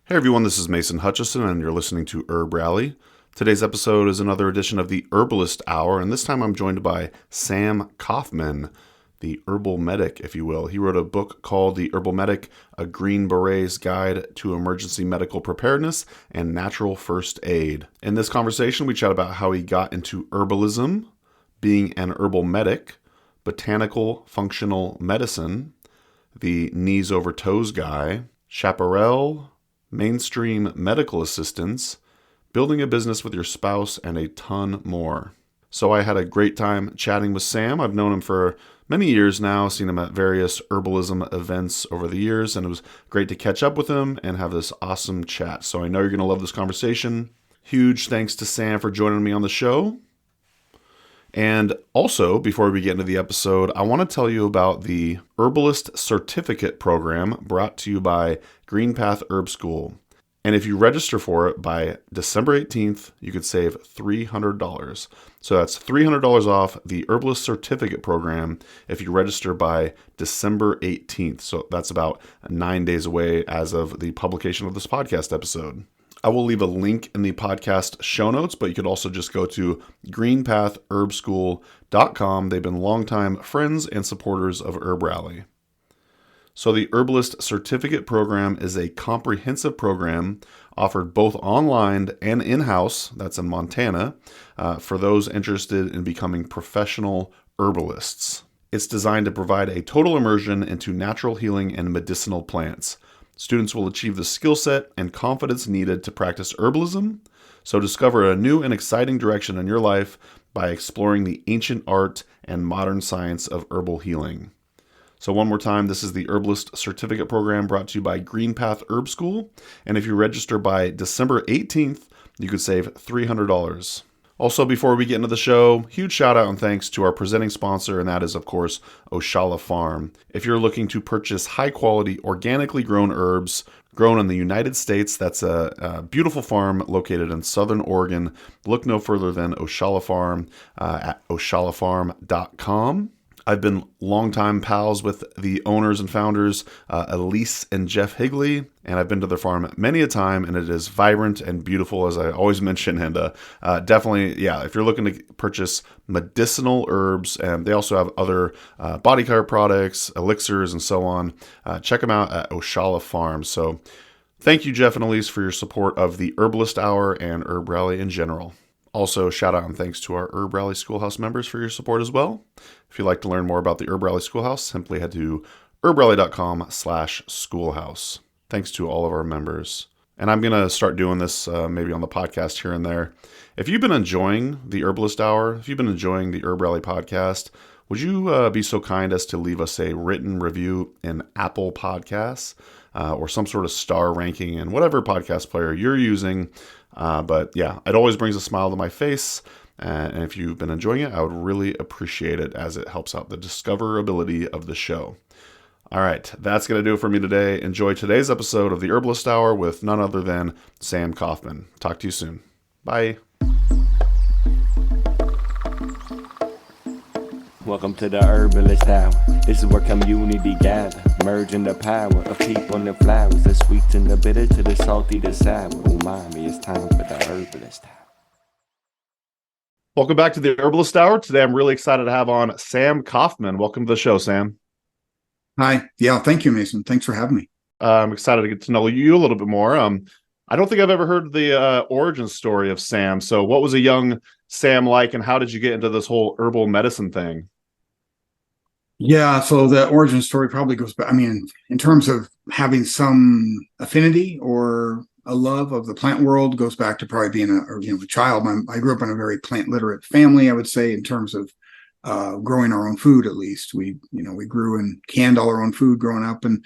Hey everyone, this is Mason Hutchison, and you're listening to Herb Rally. Today's episode is another edition of the Herbalist Hour, and this time I'm joined by Sam Coffman, the herbal medic, if you will. He wrote a book called The Herbal Medic, A Green Beret's Guide to Emergency Medical Preparedness and Natural First Aid. In this conversation, we chat about how he got into herbalism, being an herbal medic, botanical functional medicine, the knees over toes guy, chaparral, mainstream medical assistance, building a business with your spouse, and a ton more. So I had a great time chatting with Sam. I've known him for many years now, seen him at various herbalism events over the years, and it was great to catch up with him and have this awesome chat. So I know you're going to love this conversation. Huge thanks to Sam for joining me on the show. And also, before we get into the episode, I want to tell you about the Herbalist Certificate Program brought to you by Green Path Herb School. And if you register for it by December 18th, you could save $300. So that's $300 off the Herbalist Certificate Program if you register by December 18th. So that's about 9 days away as of the publication of this podcast episode. I will leave a link in the podcast show notes, but you could also just go to greenpathherbschool.com. They've been longtime friends and supporters of Herb Rally. So the Herbalist Certificate Program is a comprehensive program offered both online and in-house, that's in Montana, for those interested in becoming professional herbalists. It's designed to provide a total immersion into natural healing and medicinal plants. Students will achieve the skill set and confidence needed to practice herbalism, so discover a new and exciting direction in your life by exploring the ancient art and modern science of herbal healing. So one more time, this is the Herbalist Certificate Program brought to you by Green Path Herb School, and if you register by December 18th, you could save $300. Also, before we get into the show, huge shout out and thanks to our presenting sponsor, and that is, of course, Oshala Farm. If you're looking to purchase high-quality, organically grown herbs grown in the United States, that's a beautiful farm located in Southern Oregon. Look no further than Oshala Farm at oshalafarm.com. I've been longtime pals with the owners and founders, Elise and Jeff Higley, and I've been to their farm many a time, and it is vibrant and beautiful, as I always mention. And definitely, yeah, if you're looking to purchase medicinal herbs, and they also have other body care products, elixirs, and so on, check them out at Oshala Farm. So thank you, Jeff and Elise, for your support of the Herbalist Hour and Herb Rally in general. Also, shout out and thanks to our Herb Rally Schoolhouse members for your support as well. If you'd like to learn more about the Herb Rally Schoolhouse, simply head to herbrally.com/schoolhouse. Thanks to all of our members. And I'm going to start doing this maybe on the podcast here and there. If you've been enjoying the Herbalist Hour, if you've been enjoying the Herb Rally podcast, would you be so kind as to leave us a written review in Apple Podcasts or some sort of star ranking in whatever podcast player you're using? But yeah, it always brings a smile to my face. And if you've been enjoying it, I would really appreciate it as it helps out the discoverability of the show. All right, that's going to do it for me today. Enjoy today's episode of the Herbalist Hour with none other than Sam Coffman. Talk to you soon. Bye. Welcome to the Herbalist Hour. This is where community gather, merging the power of people and flowers, the sweet and the bitter to the salty, the sour. Umami, it's time for the Herbalist Hour. Welcome back to the Herbalist Hour. Today I'm really excited to have on Sam Coffman. Welcome to the show, Sam. Hi. Yeah, thank you, Mason. Thanks for having me. I'm excited to get to know you a little bit more. I don't think I've ever heard the origin story of Sam. So what was a young Sam like, and how did you get into this whole herbal medicine thing? Yeah, so the origin story probably goes back. I mean, in terms of having some affinity or a love of the plant world, goes back to probably being a child. I grew up in a very plant literate family, I would say, in terms of growing our own food. At least we grew and canned all our own food growing up, and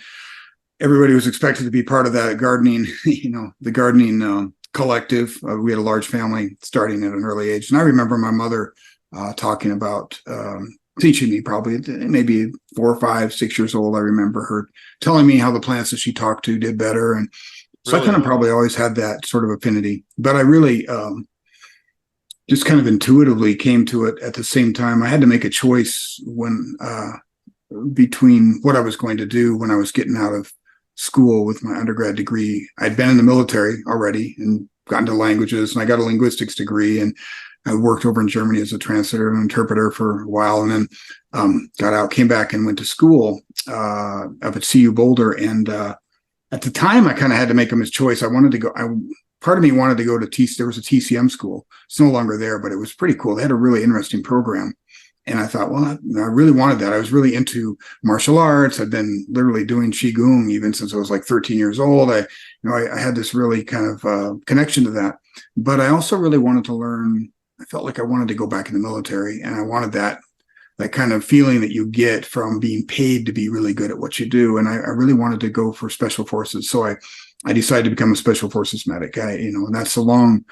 everybody was expected to be part of that gardening, the gardening collective. We had a large family starting at an early age, and I remember my mother talking about teaching me, probably maybe 4 or 5, 6 years old. I remember her telling me how the plants that she talked to did better, and so I kind of probably always had that sort of affinity. But I really just kind of intuitively came to it at the same time. I had to make a choice when between what I was going to do when I was getting out of school with my undergrad degree. I'd been in the military already and gotten to languages, and I got a linguistics degree, and I worked over in Germany as a translator and interpreter for a while, and then got out, came back, and went to school up at CU Boulder. And at the time, I kind of had to make a choice. I wanted to go. Part of me wanted to go to there was a TCM school. It's no longer there, but it was pretty cool. They had a really interesting program. And I thought, well, I really wanted that. I was really into martial arts. I'd been literally doing Qigong even since I was like 13 years old. I had this really kind of connection to that. But I also really wanted to learn. I felt like I wanted to go back in the military, and I wanted that kind of feeling that you get from being paid to be really good at what you do. And I really wanted to go for special forces. So I decided to become a special forces medic. And that's a long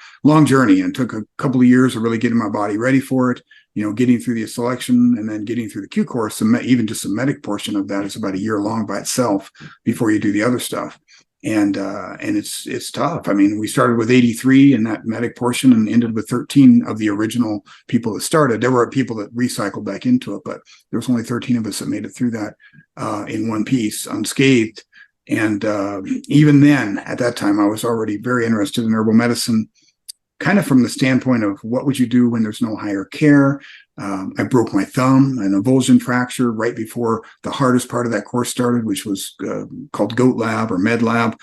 journey, and took a couple of years of really getting my body ready for it. Getting through the selection and then getting through the Q course, and even just the medic portion of that is about a year long by itself before you do the other stuff. And it's tough. I mean, we started with 83 in that medic portion and ended with 13 of the original people that started. There were people that recycled back into it, but there was only 13 of us that made it through that in one piece unscathed. And even then, at that time, I was already very interested in herbal medicine, kind of from the standpoint of what would you do when there's no higher care. I broke my thumb, an avulsion fracture, right before the hardest part of that course started, which was called Goat Lab or Med Lab,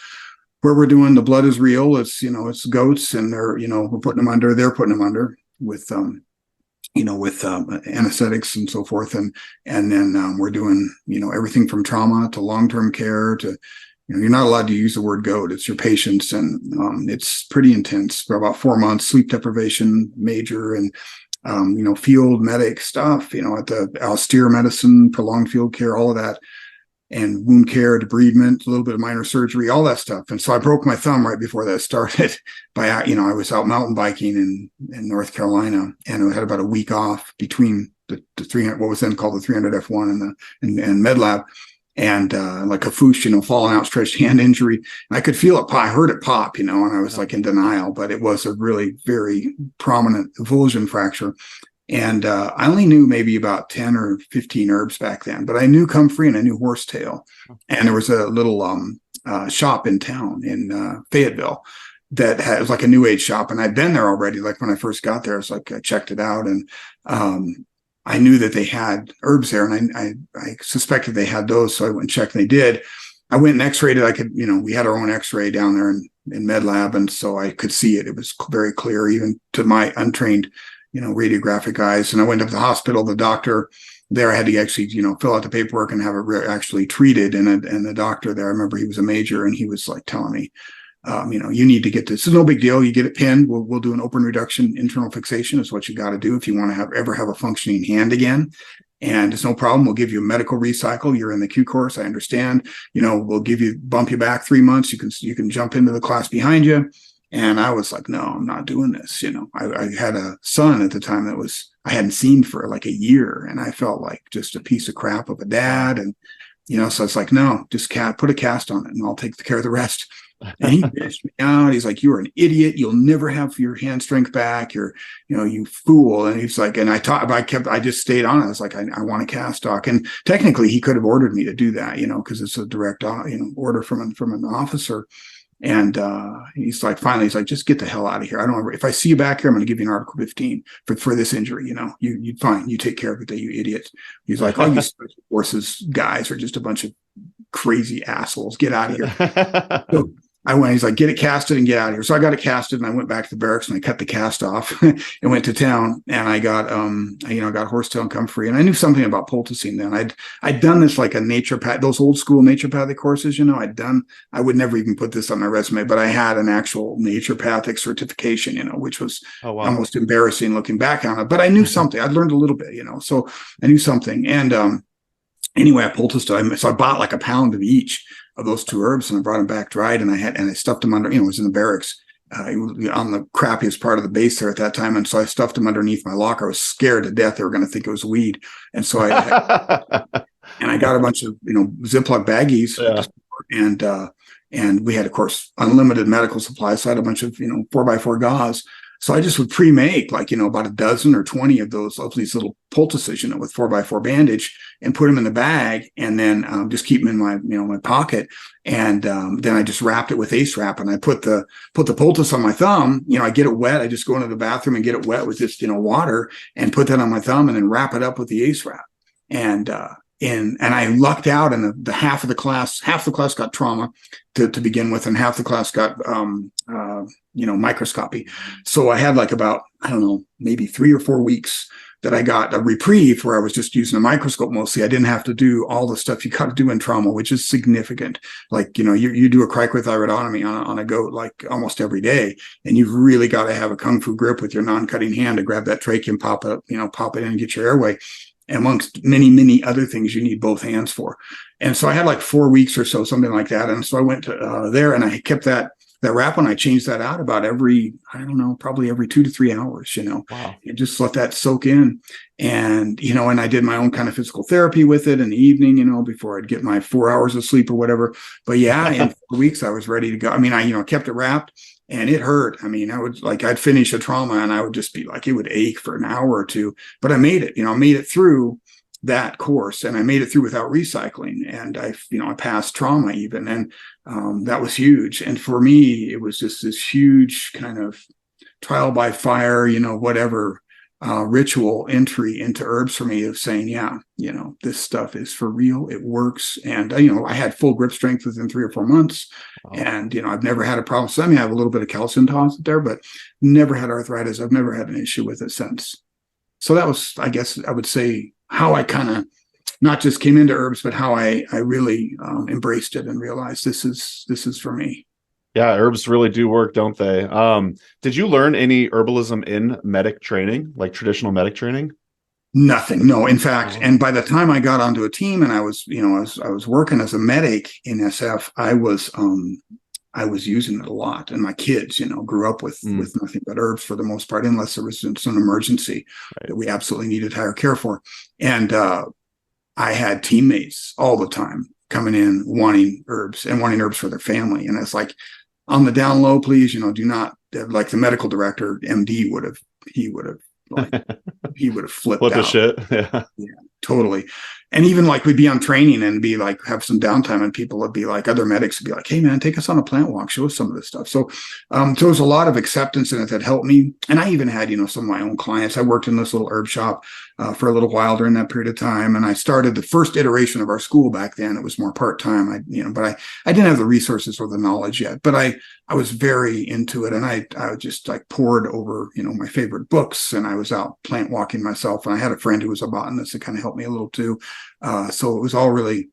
where we're doing the blood is real. It's goats, and they're we're putting them under. They're putting them under with anesthetics and so forth, and then we're doing everything from trauma to long-term care to. You're not allowed to use the word goat. It's your patients, and it's pretty intense for about 4 months. Sleep deprivation, major, and field medic stuff. At the austere medicine, prolonged field care, all of that, and wound care, debridement, a little bit of minor surgery, all that stuff. And so I broke my thumb right before that started. I was out mountain biking in North Carolina, and I had about a week off between the 300, what was then called the 300 F1 and Med Lab. And like a foosh, falling out, stretched hand injury. And I could feel it. I heard it pop, and I was like in denial, but it was a really very prominent avulsion fracture. And I only knew maybe about 10 or 15 herbs back then, but I knew comfrey and I knew horsetail. And there was a little shop in town in Fayetteville that it was like a new age shop. And I'd been there already. Like when I first got there, it's like I checked it out, and I knew that they had herbs there, and I suspected they had those. So I went and checked, and they did. I went and x-rayed it. We had our own x-ray down there in Med Lab. And so I could see it. It was very clear, even to my untrained, radiographic eyes. And I went up to the hospital, the doctor there, I had to actually, fill out the paperwork and have it actually treated. And the doctor there, I remember he was a major, and he was like telling me, you need to get this. It's no big deal. You get it pinned. We'll do an open reduction internal fixation. Is what you got to do if you want to ever have a functioning hand again. And it's no problem. We'll give you a medical recycle. You're in the Q course. I understand. We'll bump you back 3 months. You can jump into the class behind you. And I was like, no, I'm not doing this. I had a son at the time I hadn't seen for like a year, and I felt like just a piece of crap of a dad. And so it's like, no, just put a cast on it, and I'll take care of the rest. And he bitched me out. He's like, "You're an idiot. You'll never have your hand strength back. You fool." And he's like, and I just stayed on it. I was like, I want a cast doc. And technically he could have ordered me to do that, because it's a direct, order from an officer. And he's like, just get the hell out of here. If I see you back here, I'm going to give you an Article 15 for this injury. You fine. You take care of it, you idiot. He's like, all you special forces guys are just a bunch of crazy assholes. Get out of here. So I went, he's like, get it casted and get out of here. So I got it casted, and I went back to the barracks, and I cut the cast off and went to town, and I got, got horsetail and comfrey. And I knew something about poulticing then. I'd done this like a naturopath, those old school naturopathic courses, I would never even put this on my resume, but I had an actual naturopathic certification, which was almost embarrassing looking back on it. But I knew something. I'd learned a little bit, so I knew something. And anyway, I poulticed it. So I bought like a pound of each of those two herbs, and I brought them back dried, and I stuffed them under, it was in the barracks on the crappiest part of the base there at that time. And so I stuffed them underneath my locker. I was scared to death they were going to think it was weed. And so I got a bunch of, Ziploc baggies, and we had, of course, unlimited medical supplies. So I had a bunch of, 4x4 gauze So I just would pre-make like, about a dozen or 20 of these little poultices, with 4x4 bandage, and put them in the bag, and then just keep them in my pocket. And then I just wrapped it with ace wrap, and I put the poultice on my thumb. I get it wet. I just go into the bathroom and get it wet with just, water, and put that on my thumb, and then wrap it up with the ace wrap. And I lucked out, and the half the class got trauma to begin with, and half the class got microscopy. So I had like about, I don't know, maybe 3 or 4 weeks that I got a reprieve where I was just using a microscope mostly. I didn't have to do all the stuff you got to do in trauma, which is significant. Like, you do a cricothyroidotomy on a goat like almost every day, and you've really got to have a kung fu grip with your non-cutting hand to grab that trachea and pop it in and get your airway. Amongst many, many other things you need both hands for. And so I had like 4 weeks or so, something like that. And so I went to there, and I kept that wrap on. I changed that out about probably every 2 to 3 hours, Wow. and just let that soak in. And, and I did my own kind of physical therapy with it in the evening, before I'd get my 4 hours of sleep or whatever. But yeah, in 4 weeks, I was ready to go. I mean, I kept it wrapped. And it hurt. I mean, I'd finish a trauma, and I would just be like, it would ache for an hour or two, but I made it, I made it through that course, and I made it through without recycling. And I passed trauma even. And that was huge. And for me, it was just this huge kind of trial by fire, whatever, ritual entry into herbs for me, of saying, yeah, this stuff is for real. It works. And, I had full grip strength within 3 or 4 months. Wow. And, I've never had a problem. So, I have a little bit of calcium deposit there, but never had arthritis. I've never had an issue with it since. So that was, I guess I would say, how I kind of not just came into herbs, but how I really embraced it and realized this is for me. Yeah, herbs really do work, don't they? Did you learn any herbalism in medic training, like traditional medic training? Nothing. No, in fact, and by the time I got onto a team and I was working as a medic in SF, I was using it a lot. And my kids, grew up with nothing but herbs for the most part, unless there was some emergency that we absolutely needed higher care for. And I had teammates all the time coming in wanting herbs for their family. And it's like, on the down low, please, do not, like the medical director, MD he would have flipped out. The shit. Yeah. Yeah, totally. And even like we'd be on training and be like, have some downtime, and people would be like, other medics would be like, hey man, take us on a plant walk, show us some of this stuff. So there was a lot of acceptance in it that helped me. And I even had, some of my own clients. I worked in this little herb shop for a little while during that period of time. And I started the first iteration of our school back then. It was more part-time, but I didn't have the resources or the knowledge yet, but I was very into it. And I just like poured over, my favorite books, and I was out plant walking myself. And I had a friend who was a botanist that kind of helped me a little too. So it was all really,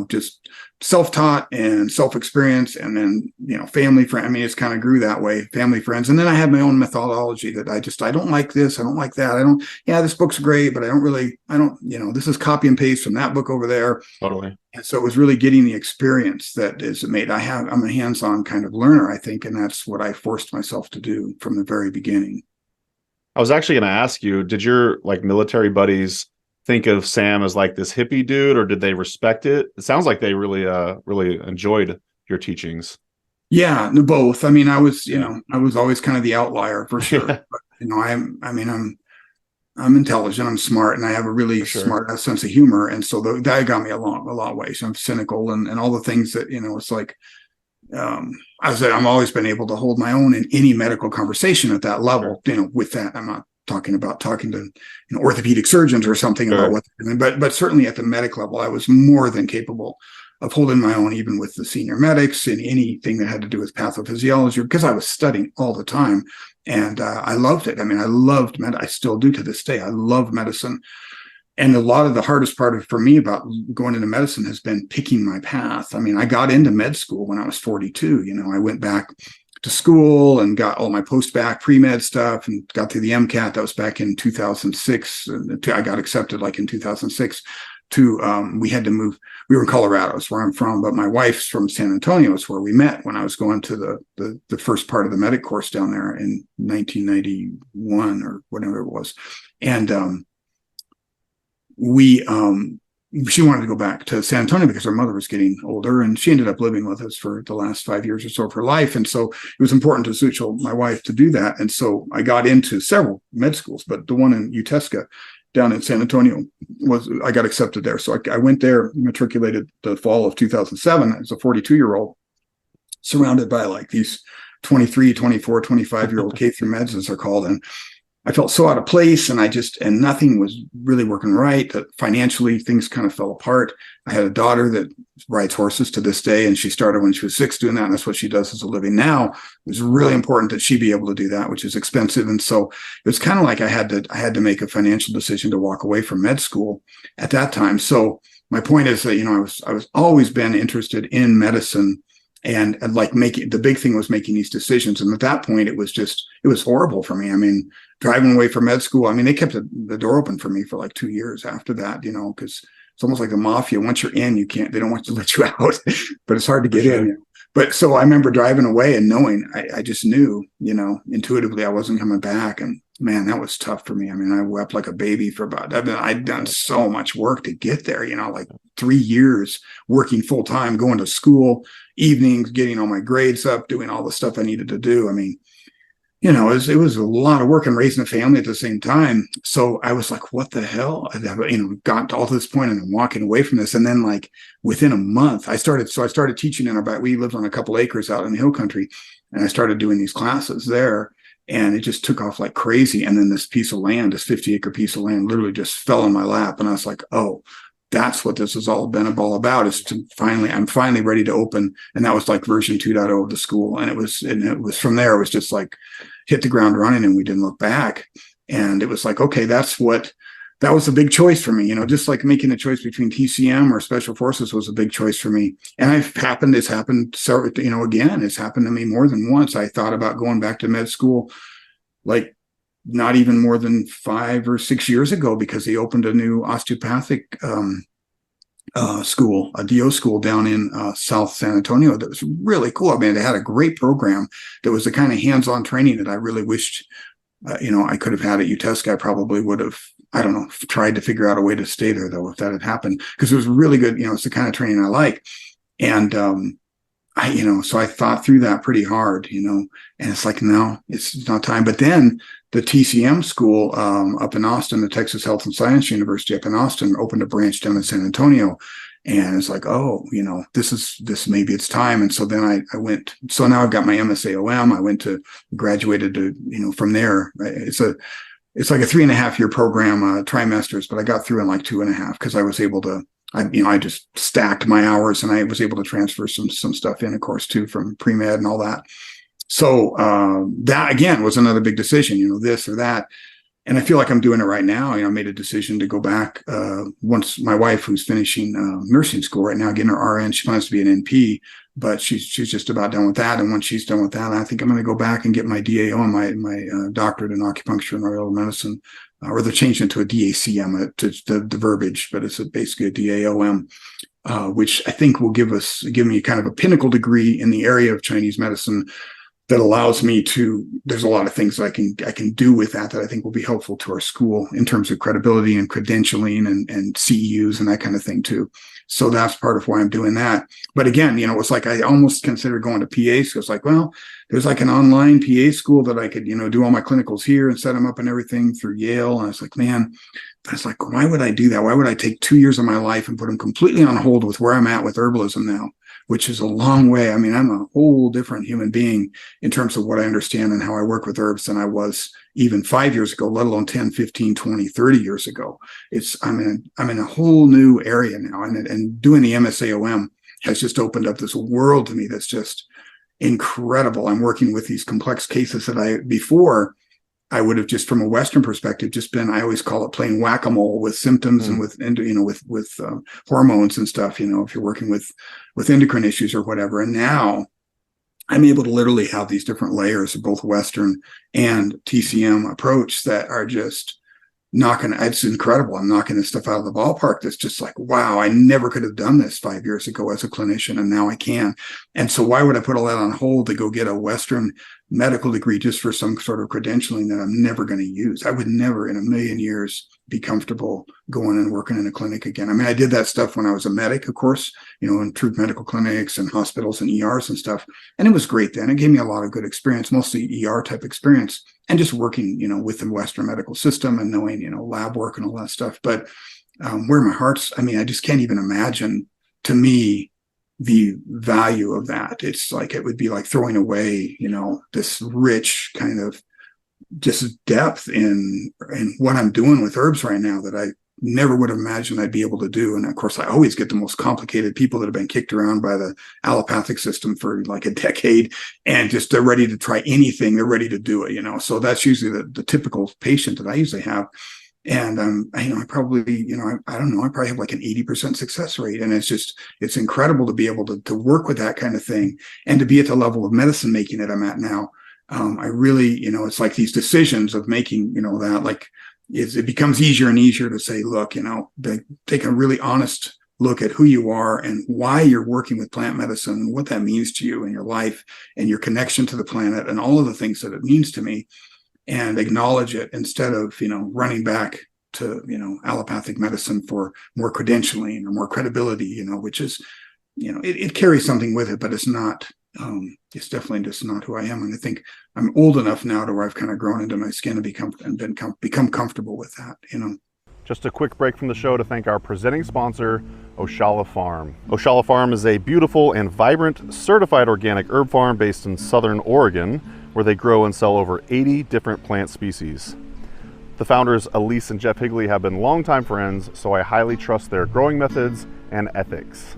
just self-taught and self-experience, and then, family friend. I mean, it's kind of grew that way, family, friends. And then I had my own methodology that I don't like this. I don't like that. This book's great, but this is copy and paste from that book over there. Totally. And so it was really getting the experience that is made. I'm a hands-on kind of learner, I think. And that's what I forced myself to do from the very beginning. I was actually going to ask you, did your like military buddies think of Sam as like this hippie dude, or did they respect it? It sounds like they really enjoyed your teachings. Yeah, both. I mean, I was always kind of the outlier for sure. Yeah. But, I'm intelligent, I'm smart, and I have a really smart sense of humor. And so that got me along a lot of ways. I'm cynical and all the things that, it's like, I've always been able to hold my own in any medical conversation at that level. With that, I'm not talking to orthopedic surgeons or something about what they're doing, but certainly at the medic level, I was more than capable of holding my own, even with the senior medics and anything that had to do with pathophysiology, because I was studying all the time, and I loved it. I mean, I loved I still do to this day. I love medicine. And a lot of the hardest part for me about going into medicine has been picking my path. I mean, I got into med school when I was 42. I went back to school and got all my post-bac pre-med stuff and got through the MCAT. That was back in 2006. I got accepted like in 2006 we had to move. We were in Colorado, is where I'm from, but my wife's from San Antonio. It's where we met when I was going to the first part of the medic course down there in 1991 or whatever it was. And we she wanted to go back to San Antonio because her mother was getting older, and she ended up living with us for the last 5 years or so of her life. And so it was important to Suchel, my wife, to do that. And so I got into several med schools, but the one in UTESCA down in San Antonio I got accepted there. So I went there, matriculated the fall of 2007 as a 42-year-old, surrounded by like these 23, 24, 25-year-old K through meds, as they're called. And I felt so out of place, and and nothing was really working right. Financially, things kind of fell apart. I had a daughter that rides horses to this day, and she started when she was 6 doing that, and that's what she does as a living now. It was really important that she be able to do that, which is expensive. And so it was kind of like I had to make a financial decision to walk away from med school at that time. So my point is that, I was always been interested in medicine, and like the big thing was making these decisions. And at that point, it was horrible for me. I mean, driving away from med school, I mean, they kept the door open for me for like 2 years after that, because it's almost like the mafia. Once you're in, they don't want to let you out, but it's hard to get in. But so I remember driving away and knowing, I just knew, intuitively I wasn't coming back. And man, that was tough for me. I mean, I wept like a baby I'd done so much work to get there, like 3 years working full time, going to school, evenings, getting all my grades up, doing all the stuff I needed to do. I mean, it was a lot of work, and raising a family at the same time. So I was like, what the hell? Got all to this point and I'm walking away from this. And then like within a month, I started teaching we lived on a couple acres out in the hill country, and I started doing these classes there, and it just took off like crazy. And then this 50-acre piece of land literally just fell in my lap. And I was like, oh, that's what this has all about, is I'm finally ready to open. And that was like version 2.0 of the school. And it was from there, it was just like hit the ground running, and we didn't look back. And it was like, okay, that was a big choice for me, just like making a choice between TCM or special forces was a big choice for me. And it's happened several, again, it's happened to me more than once. I thought about going back to med school, like not even more than 5 or 6 years ago, because they opened a new osteopathic school, a DO school down in South San Antonio that was really cool. I mean, they had a great program that was the kind of hands-on training that I really wished, I could have had at UTESCA. I probably would have, I don't know, tried to figure out a way to stay there, though, if that had happened, because it was really good. It's the kind of training I like. And so I thought through that pretty hard, and it's like, no, it's not time. But then the TCM school up in Austin, the Texas Health and Science University up in Austin, opened a branch down in San Antonio. And it's like, oh, maybe it's time. And so then I went, so now I've got my MSAOM. I went to, graduated to, from there. It's like a 3.5-year program, trimesters, but I got through in like 2.5, because I was able to, I just stacked my hours, and I was able to transfer some stuff in, of course, too, from pre-med and all that. So that again was another big decision, this or that. And I feel like I'm doing it right now. I made a decision to go back once my wife, who's finishing nursing school right now, getting her RN. She wants to be an NP, but she's just about done with that. And once she's done with that, I think I'm going to go back and get my DAO and my doctorate in acupuncture and oriental medicine, or they're changing it to a DACM, to the verbiage, but it's basically a DAOM, which I think will give me kind of a pinnacle degree in the area of Chinese medicine that allows me there's a lot of things I can do with that I think will be helpful to our school in terms of credibility and credentialing and CEUs and that kind of thing too. So that's part of why I'm doing that. But again, it's like I almost considered going to PA. So it's like, well, there's like an online PA school that I could, do all my clinicals here and set them up and everything through Yale. And I was like, man, that's like, why would I do that? Why would I take 2 years of my life and put them completely on hold with where I'm at with herbalism now, which is a long way. I mean, I'm a whole different human being in terms of what I understand and how I work with herbs than I was even 5 years ago, let alone 10, 15, 20, 30 years ago. I'm in a whole new area now. And doing the MSAOM has just opened up this world to me that's just incredible. I'm working with these complex cases that before I would have just from a Western perspective, just been, I always call it playing whack-a-mole with symptoms and with hormones and stuff, if you're working with endocrine issues or whatever. And now I'm able to literally have these different layers of both Western and TCM approach that are just it's incredible. I'm knocking this stuff out of the ballpark. That's just like, wow, I never could have done this 5 years ago as a clinician, and now I can. And so why would I put all that on hold to go get a Western medical degree just for some sort of credentialing that I'm never going to use? I would never in a million years be comfortable going and working in a clinic again. I mean, I did that stuff when I was a medic, of course, in true medical clinics and hospitals and ERs and stuff. And it was great then. It gave me a lot of good experience, mostly ER type experience, and just working, with the Western medical system and knowing, lab work and all that stuff. But where my heart's, I just can't even imagine, to me, the value of that. It's like, it would be like throwing away, this rich kind of just depth in what I'm doing with herbs right now that I never would have imagined I'd be able to do. And of course, I always get the most complicated people that have been kicked around by the allopathic system for like a decade, and just they're ready to try anything. They're ready to do it, So that's usually the typical patient that I usually have. And I probably, I don't know, I probably have like an 80% success rate. And it's incredible to be able to work with that kind of thing, and to be at the level of medicine making that I'm at now. I really, it's like these decisions of making, that like it becomes easier and easier to say, look, take a really honest look at who you are and why you're working with plant medicine and what that means to you in your life and your connection to the planet and all of the things that it means to me, and acknowledge it instead of, running back to, allopathic medicine for more credentialing or more credibility, which is, it carries something with it, but it's not, it's definitely just not who I am. And I think I'm old enough now to where I've kind of grown into my skin and become comfortable with that, Just a quick break from the show to thank our presenting sponsor, Oshala Farm. Oshala Farm is a beautiful and vibrant certified organic herb farm based in Southern Oregon, where they grow and sell over 80 different plant species. The founders, Elise and Jeff Higley, have been longtime friends, so I highly trust their growing methods and ethics.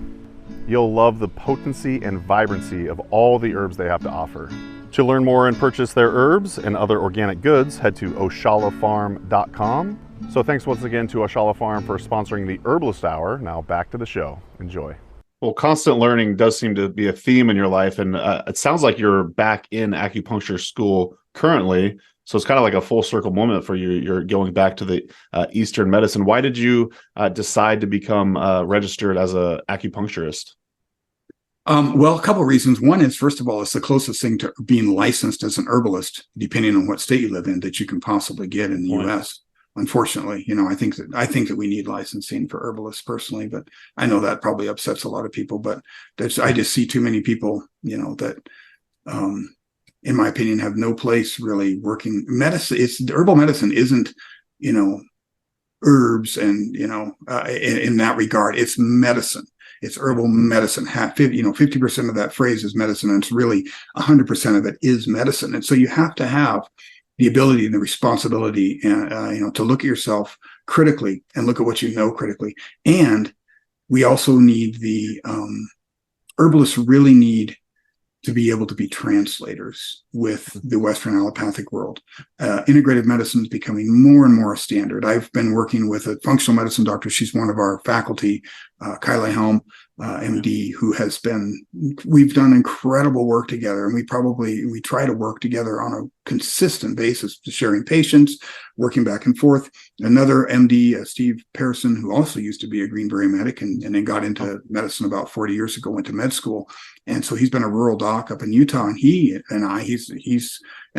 You'll love the potency and vibrancy of all the herbs they have to offer. To learn more and purchase their herbs and other organic goods, head to oshalafarm.com. So thanks once again to Oshala Farm for sponsoring the Herbalist Hour. Now back to the show. Enjoy. Well, constant learning does seem to be a theme in your life, and it sounds like you're back in acupuncture school currently. So it's kind of like a full circle moment for you. You're going back to the Eastern medicine. Why did you decide to become registered as an acupuncturist? Well, a couple of reasons. One is, first of all, it's the closest thing to being licensed as an herbalist, depending on what state you live in, that you can possibly get in the U.S. Unfortunately, I think that we need licensing for herbalists personally, but I know that probably upsets a lot of people. But I just see too many people, that, in my opinion, have no place really working medicine. Herbal medicine isn't, herbs and in that regard, it's medicine. It's herbal medicine. 50% of that phrase is medicine, and it's really 100% of it is medicine. And so you have to have the ability and the responsibility, and to look at yourself critically and look at what you know critically. And we also need herbalists really need to be able to be translators with the Western allopathic world. Integrative medicine is becoming more and more a standard. I've been working with a functional medicine doctor. She's one of our faculty, Kylie Helm, MD, we've done incredible work together, and we try to work together on a consistent basis, sharing patients, working back and forth. Another MD, Steve Pearson, who also used to be a Greenberry medic and then got into medicine about 40 years ago, went to med school. And so he's been a rural doc up in Utah, and he and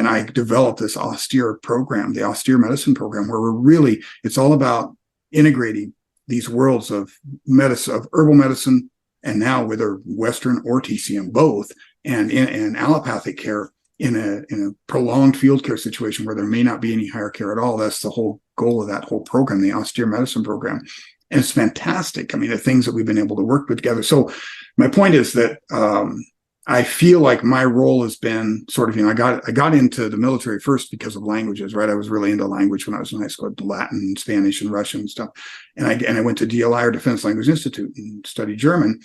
I developed this austere program, the austere medicine program, where it's all about integrating these worlds of medicine, of herbal medicine, and now whether Western or TCM both, and allopathic care in a prolonged field care situation where there may not be any higher care at all. That's the whole goal of that whole program, the austere medicine program. And it's fantastic. I mean, the things that we've been able to work with together. So my point is that I feel like my role has been sort of, I got into the military first because of languages, right? I was really into language when I was in high school, Latin, Spanish, and Russian and stuff. And I went to DLI, or Defense Language Institute, and studied German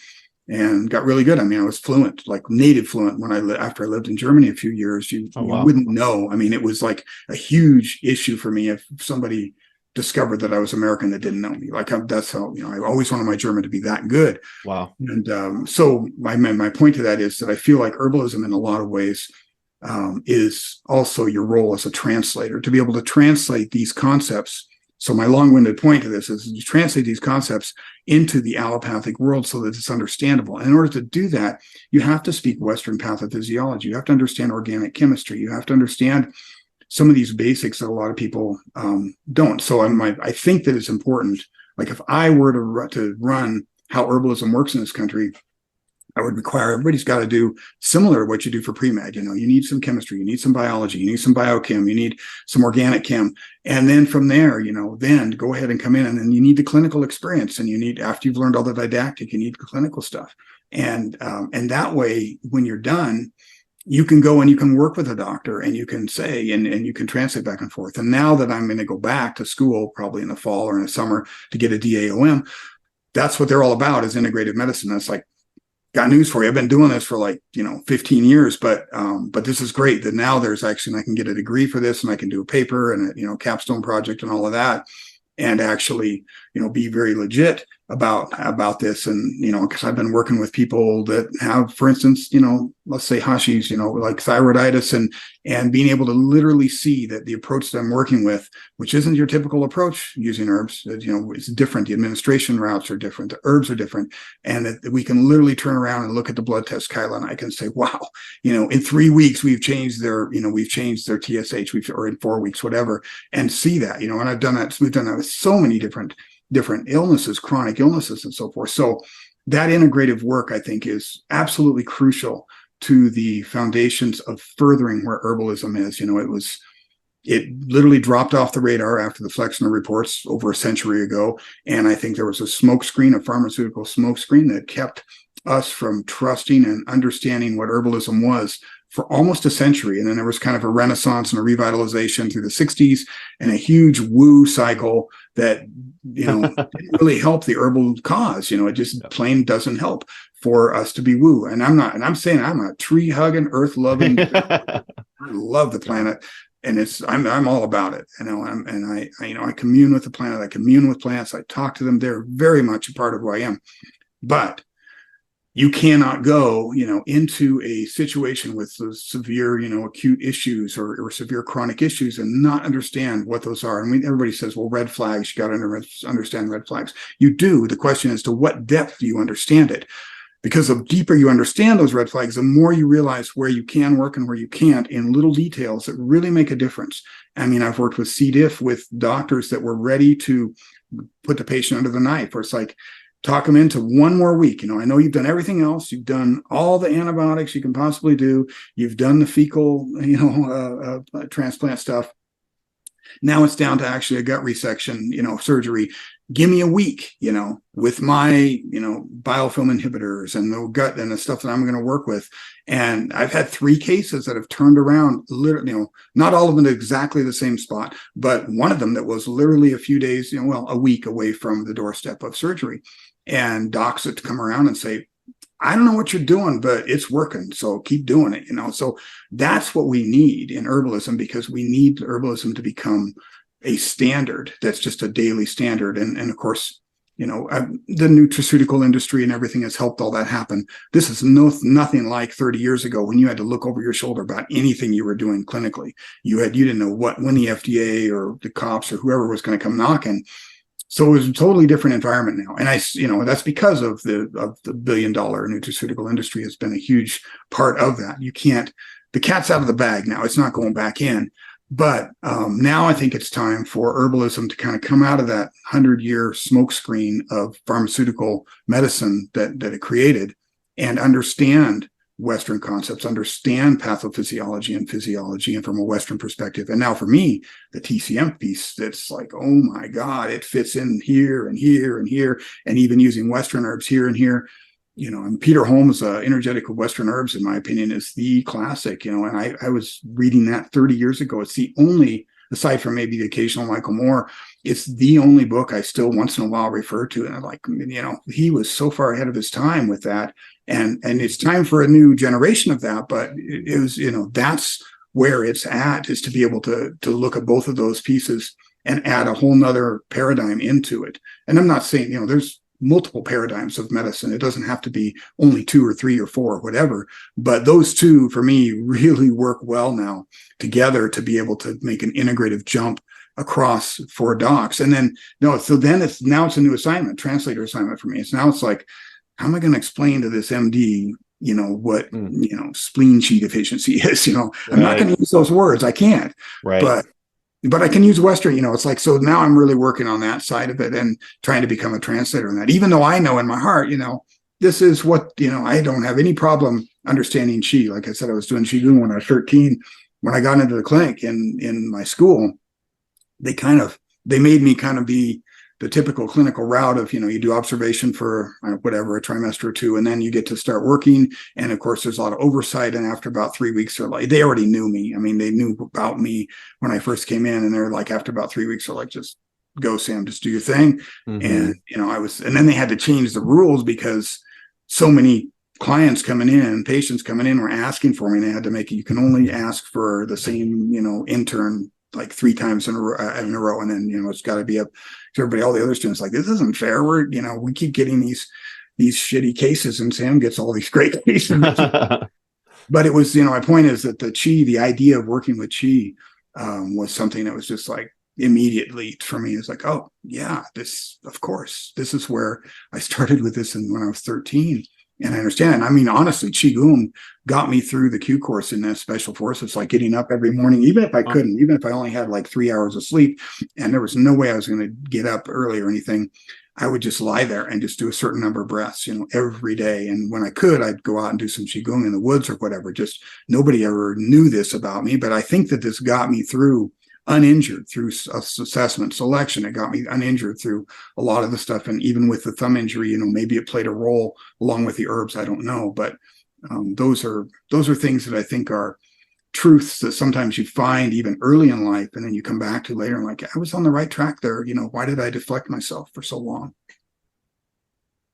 and got really good. I mean, I was fluent, like native fluent after I lived in Germany a few years. You wouldn't know. I mean, it was like a huge issue for me if somebody discovered that I was American that didn't know me. Like that's how, I always wanted my German to be that good. Wow. And so my point to that is that I feel like herbalism in a lot of ways is also your role as a translator, to be able to translate these concepts So my long-winded point to this is you translate these concepts into the allopathic world so that it's understandable. And in order to do that, you have to speak Western pathophysiology. You have to understand organic chemistry. You have to understand some of these basics that a lot of people don't. So I think that it's important. Like if I were to run how herbalism works in this country, I would require everybody's got to do similar to what you do for pre-med. You know, you need some chemistry, you need some biology, you need some biochem, you need some organic chem. And then from there, you know, then go ahead and come in, and then you need the clinical experience, and you need, after you've learned all the didactic, you need the clinical stuff. And that way, when you're done, you can go and you can work with a doctor, and you can say, and you can translate back and forth. And now that I'm going to go back to school, probably in the fall or in the summer, to get a DAOM, that's what they're all about, is integrative medicine. That's like, got news for you. I've been doing this for 15 years, but this is great that now there's actually, I can get a degree for this, and I can do a paper and a, capstone project and all of that, and actually, be very legit about this. And, because I've been working with people that have, for instance, let's say Hashis, like thyroiditis, and being able to literally see that the approach that I'm working with, which isn't your typical approach using herbs, it's different. The administration routes are different. The herbs are different. And that we can literally turn around and look at the blood test, Kyla, and I can say, wow, in 3 weeks, we've changed their TSH, or in 4 weeks, whatever, and see that, and I've done that. We've done that with so many different illnesses, chronic illnesses, and so forth. So that integrative work, I think, is absolutely crucial to the foundations of furthering where herbalism is. It literally dropped off the radar after the Flexner reports over a century ago. And I think there was a pharmaceutical smokescreen that kept us from trusting and understanding what herbalism was for almost a century. And then there was kind of a renaissance and a revitalization through the 60s, and a huge woo cycle that, didn't really help the herbal cause. It just plain doesn't help for us to be woo. And I'm saying I'm a tree hugging, earth loving, I love the planet. And I'm all about it, I commune with the planet. I commune with plants. I talk to them. They're very much a part of who I am. But you cannot go, into a situation with severe, acute issues or severe chronic issues and not understand what those are. And everybody says, well, red flags, you got to understand red flags. You do. The question is, to what depth do you understand it? Because the deeper you understand those red flags, the more you realize where you can work and where you can't in little details that really make a difference. I mean, I've worked with C. diff with doctors that were ready to put the patient under the knife, where it's like, talk them into 1 more week. I know you've done everything else. You've done all the antibiotics you can possibly do. You've done the fecal, transplant stuff. Now it's down to actually a gut resection, surgery. Give me a week, with my, biofilm inhibitors and the gut and the stuff that I'm going to work with. And I've had 3 cases that have turned around, literally, not all of them at exactly the same spot, but one of them that was literally a few days, a week away from the doorstep of surgery. And docs that come around and say, I don't know what you're doing, but it's working. So keep doing it, So that's what we need in herbalism, because we need herbalism to become a standard that's just a daily standard. And of course, the nutraceutical industry and everything has helped all that happen. This is nothing like 30 years ago, when you had to look over your shoulder about anything you were doing clinically. You didn't know when the FDA or the cops or whoever was going to come knocking. So it was a totally different environment now. And that's because of the $1 billion nutraceutical industry has been a huge part of that. The cat's out of the bag now. It's not going back in. But now I think it's time for herbalism to kind of come out of that 100-year smokescreen of pharmaceutical medicine that it created, and understand Western concepts, understand pathophysiology and physiology, and from a Western perspective. And now for me, the TCM piece, that's like, oh my God, it fits in here and here and here, and even using Western herbs here and here. And Peter Holmes' Energetic Western Herbs, in my opinion, is the classic, and I was reading that 30 years ago. It's the only, aside from maybe the occasional Michael Moore, it's the only book I still once in a while refer to. And I'm like, he was so far ahead of his time with that. And it's time for a new generation of that. But it was, that's where it's at, is to be able to look at both of those pieces and add a whole nother paradigm into it. And I'm not saying, there's multiple paradigms of medicine. It doesn't have to be only 2 or 3 or 4 or whatever, but those two for me really work well now together to be able to make an integrative jump across for docs. And then no, so then it's a new assignment, translator assignment for me. It's like, how am I going to explain to this MD, what spleen chi deficiency is? I'm not going to use those words. I can't. Right. But I can use Western, it's like, so now I'm really working on that side of it and trying to become a translator in that, even though I know in my heart, this is what, I don't have any problem understanding Qi. Like I said, I was doing Qigong when I was 13. When I got into the clinic in my school, they made me kind of be the typical clinical route of, you do observation for whatever, a trimester or two, and then you get to start working. And of course, there's a lot of oversight. And after about 3 weeks, they already knew me. I mean, they knew about me when I first came in, and they're like, after about 3 weeks, they're like, just go, Sam, just do your thing. And, and then they had to change the rules because so many clients coming in, patients coming in were asking for me, and they had to make it, you can only ask for the same, intern like 3 times in a row. And then, it's got to be up to everybody, all the other students, like, this isn't fair. We keep getting these shitty cases, and Sam gets all these great cases. But it was, my point is that the idea of working with Qi was something that was just like immediately for me. It's like, oh yeah, of course, this is where I started with this when I was 13. And I understand. I mean, honestly, Qigong got me through the Q course in the special forces, like getting up every morning, even if I couldn't, even if I only had like 3 hours of sleep and there was no way I was going to get up early or anything, I would just lie there and just do a certain number of breaths, every day. And when I could, I'd go out and do some Qigong in the woods or whatever. Just nobody ever knew this about me. But I think that this got me through uninjured through assessment selection. It got me uninjured through a lot of the stuff. And even with the thumb injury, maybe it played a role along with the herbs. I don't know. But those are things that I think are truths that sometimes you find even early in life. And then you come back to later and like, I was on the right track there. Why did I deflect myself for so long?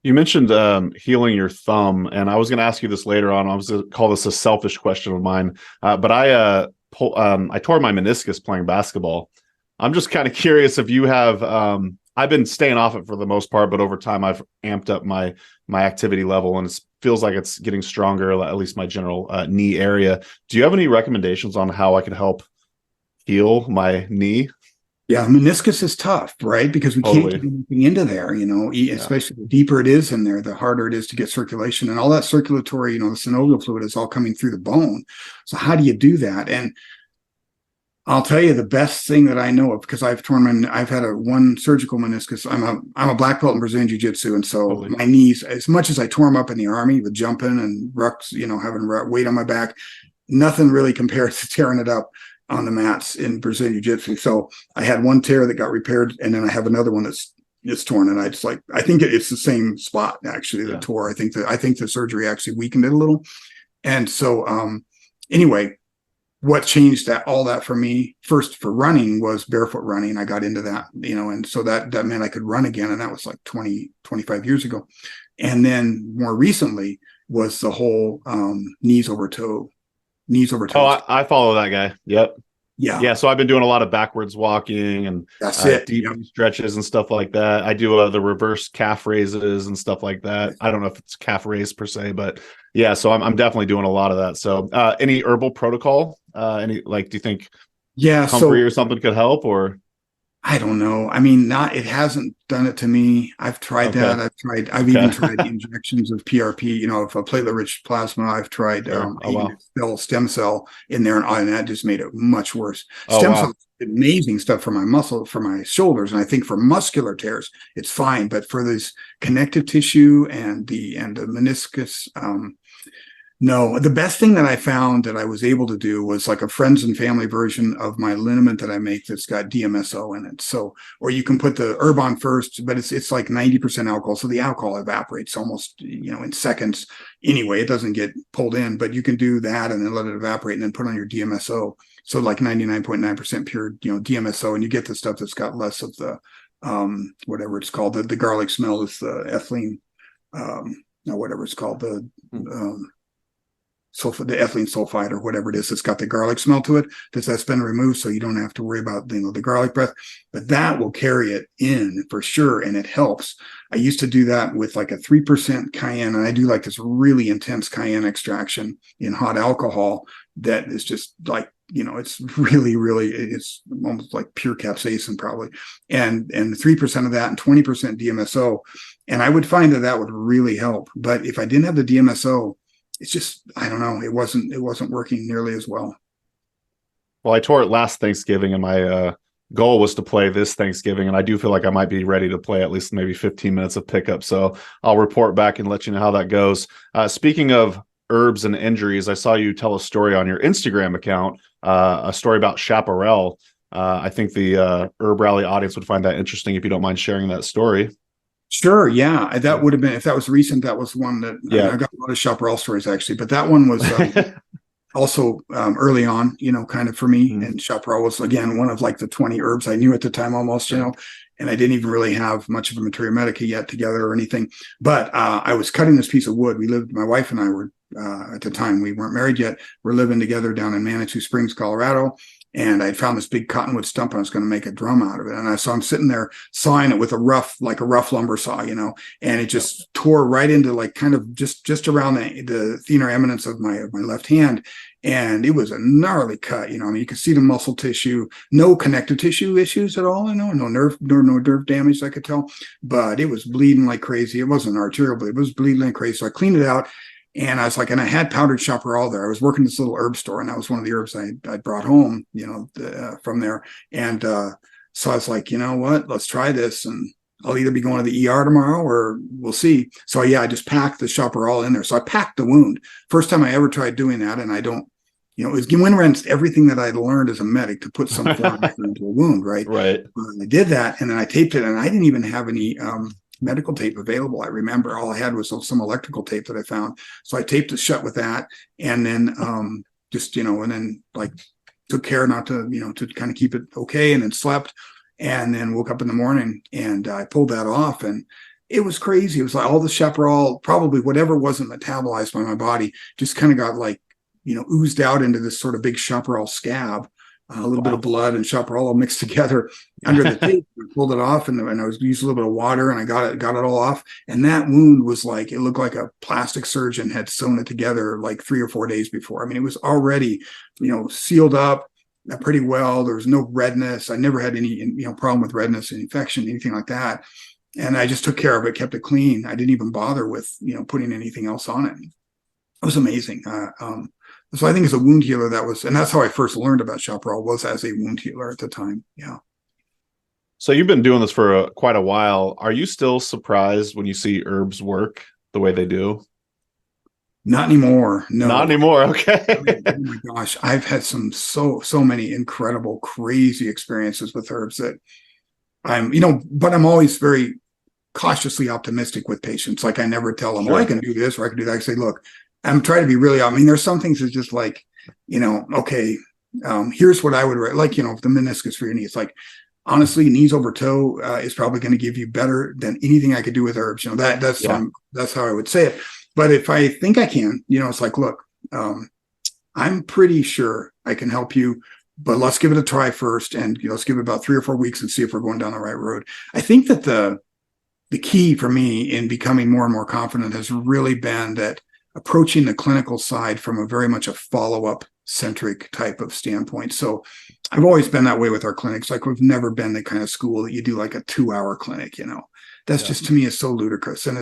You mentioned healing your thumb, and I was going to ask you this later on. I was going to call this a selfish question of mine, but I tore my meniscus playing basketball. I'm just kind of curious if you have, I've been staying off it for the most part, but over time I've amped up my activity level, and it feels like it's getting stronger, at least my general knee area. Do you have any recommendations on how I could help heal my knee? Yeah, meniscus is tough, right? Because we can't get anything into there, especially the deeper it is in there, the harder it is to get circulation, and all that circulatory, the synovial fluid is all coming through the bone. So how do you do that? And I'll tell you the best thing that I know of, because I've had one surgical meniscus. I'm a black belt in Brazilian Jiu-Jitsu, and so my knees, as much as I tore them up in the Army with jumping and rucks, having weight on my back, nothing really compared to tearing it up on the mats in Brazilian Jiu-Jitsu. So I had one tear that got repaired, and then I have another one that's torn. And I think it's the same spot actually that tore. I think the surgery actually weakened it a little. And so anyway, what changed all that for me first for running was barefoot running. I got into that, and so that meant I could run again. And that was like 25 years ago. And then more recently was the whole knees over toes. Oh, I follow that guy. Yep. Yeah. So I've been doing a lot of backwards walking and that's it. Deep stretches and stuff like that. I do the reverse calf raises and stuff like that. I don't know if it's calf raise per se, but yeah. So I'm definitely doing a lot of that. So any herbal protocol? Do you think comfrey or something could help, or? I don't know. I mean, it hasn't done it to me. I've tried that. I've even tried injections of PRP, of a platelet-rich plasma. I've tried stem cell in there, and that just made it much worse. Stem cell is amazing stuff for my muscle, for my shoulders, and I think for muscular tears, it's fine. But for this connective tissue and the meniscus, no. The best thing that I found that I was able to do was like a friends and family version of my liniment that I make that's got DMSO in it. So, or you can put the herb on first, but it's like 90% alcohol. So the alcohol evaporates almost, in seconds anyway. It doesn't get pulled in, but you can do that and then let it evaporate and then put on your DMSO. So like 99.9% pure, DMSO, and you get the stuff that's got less of the, whatever it's called. The garlic smell is the ethylene, whatever it's called. the ethylene sulfide or whatever it is that's got the garlic smell to it, that's been removed, so you don't have to worry about the garlic breath. But that will carry it in for sure, and it helps. I used to do that with like a 3% cayenne, and I do like this really intense cayenne extraction in hot alcohol that is just like, it's really, really, it's almost like pure capsaicin probably, and 3% of that and 20% DMSO. And I would find that would really help. But if I didn't have the DMSO, it's just, I don't know, it wasn't working nearly as well. Well, I tore it last Thanksgiving, and my goal was to play this Thanksgiving, and I do feel like I might be ready to play at least maybe 15 minutes of pickup. So I'll report back and let you know how that goes. Speaking of herbs and injuries, I saw you tell a story on your Instagram account, a story about chaparral. I think the Herb Rally audience would find that interesting if you don't mind sharing that story. Sure. Yeah. That would have been, if that was recent, that was one that I got a lot of chaparral stories actually, but that one was also early on, kind of for me. Mm-hmm. And chaparral was, again, one of like the 20 herbs I knew at the time almost, and I didn't even really have much of a materia medica yet together or anything. But I was cutting this piece of wood. My wife and I were, at the time, we weren't married yet. We're living together down in Manitou Springs, Colorado. And I found this big cottonwood stump, and I was going to make a drum out of it. And I'm sitting there sawing it with a rough lumber saw, and it just tore right into like kind of just around the thinner eminence of my left hand. And it was a gnarly cut, you could see the muscle tissue, no connective tissue issues at all, no nerve damage I could tell, but it was bleeding like crazy. It wasn't arterial, but it was bleeding like crazy. So I cleaned it out. And I was like, and I had powdered chaparral there. I was working this little herb store, and that was one of the herbs I brought home, from there. And so I was like, you know what, let's try this. And I'll either be going to the ER tomorrow or we'll see. So I just packed the chaparral in there. So I packed the wound. First time I ever tried doing that. And I don't, it went against everything that I'd learned as a medic to put some form into a wound, right? Right. I did that, and then I taped it, and I didn't even have any medical tape available. I remember all I had was some electrical tape that I found. So I taped it shut with that, and then and then like took care not to, to kind of keep it okay, and then slept, and then woke up in the morning and I pulled that off, and it was crazy. It was like all the chaparral, probably whatever wasn't metabolized by my body, just kind of got like, oozed out into this sort of big chaparral scab. A little bit of blood and chaparral all mixed together under the tape. I pulled it off, and I was used a little bit of water, and I got it all off. And that wound was like, it looked like a plastic surgeon had sewn it together like 3 or 4 days before. I mean, it was already, sealed up pretty well. There was no redness. I never had any, problem with redness and infection, anything like that. And I just took care of it, kept it clean. I didn't even bother with, putting anything else on it. It was amazing. So I think as a wound healer, and that's how I first learned about chaparral, was as a wound healer at the time. Yeah. So you've been doing this for quite a while. Are you still surprised when you see herbs work the way they do? Not anymore. No. Not anymore. Okay. Oh my gosh. I've had so many incredible, crazy experiences with herbs that but I'm always very cautiously optimistic with patients. Like I never tell them, I can do this or I can do that. I say, look, I'm trying to be really, there's some things that's just like, okay, here's what I would write. Like, the meniscus for your knee. It's like, honestly, knees over toe is probably going to give you better than anything I could do with herbs. That's how I would say it. But if I think I can, it's like, look, I'm pretty sure I can help you, but let's give it a try first. And let's give it about 3 or 4 weeks and see if we're going down the right road. I think that the key for me in becoming more and more confident has really been that approaching the clinical side from a very much a follow-up centric type of standpoint. So I've always been that way with our clinics. Like we've never been the kind of school that you do like a 2-hour clinic, that's just, to me, is so ludicrous. And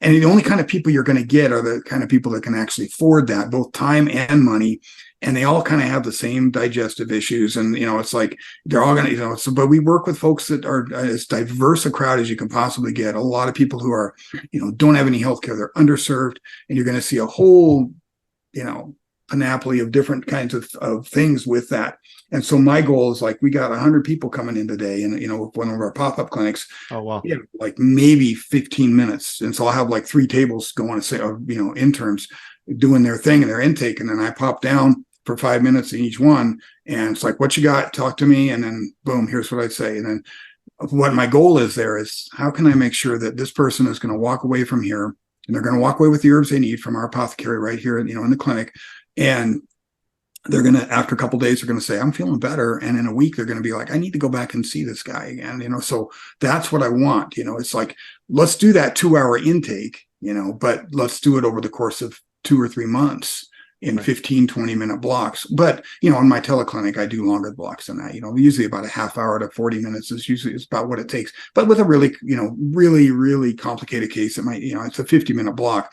the only kind of people you're going to get are the kind of people that can actually afford that, both time and money. And they all kind of have the same digestive issues. And, it's like they're all going to, but we work with folks that are as diverse a crowd as you can possibly get. A lot of people who are, don't have any healthcare, they're underserved. And you're going to see a whole, panoply of different kinds of things with that. And so my goal is like, we got 100 people coming in today, and one of our pop-up clinics. Oh, wow. Like maybe 15 minutes. And so I'll have like 3 tables going to interns doing their thing and their intake. And then I pop down for 5 minutes in each one. And it's like, what you got? Talk to me. And then boom, here's what I'd say. And then what my goal is there is, how can I make sure that this person is going to walk away from here and they're going to walk away with the herbs they need from our apothecary right here, in the clinic. And they're going to, after a couple of days, they're going to say, I'm feeling better. And in a week, they're going to be like, I need to go back and see this guy again. So that's what I want. It's like, let's do that 2-hour intake, but let's do it over the course of 2 or 3 months in 15, 20-minute blocks. But, in my teleclinic, I do longer blocks than that. Usually about a half hour to 40 minutes is about what it takes. But with a really, really, really complicated case, it might, it's a 50-minute block.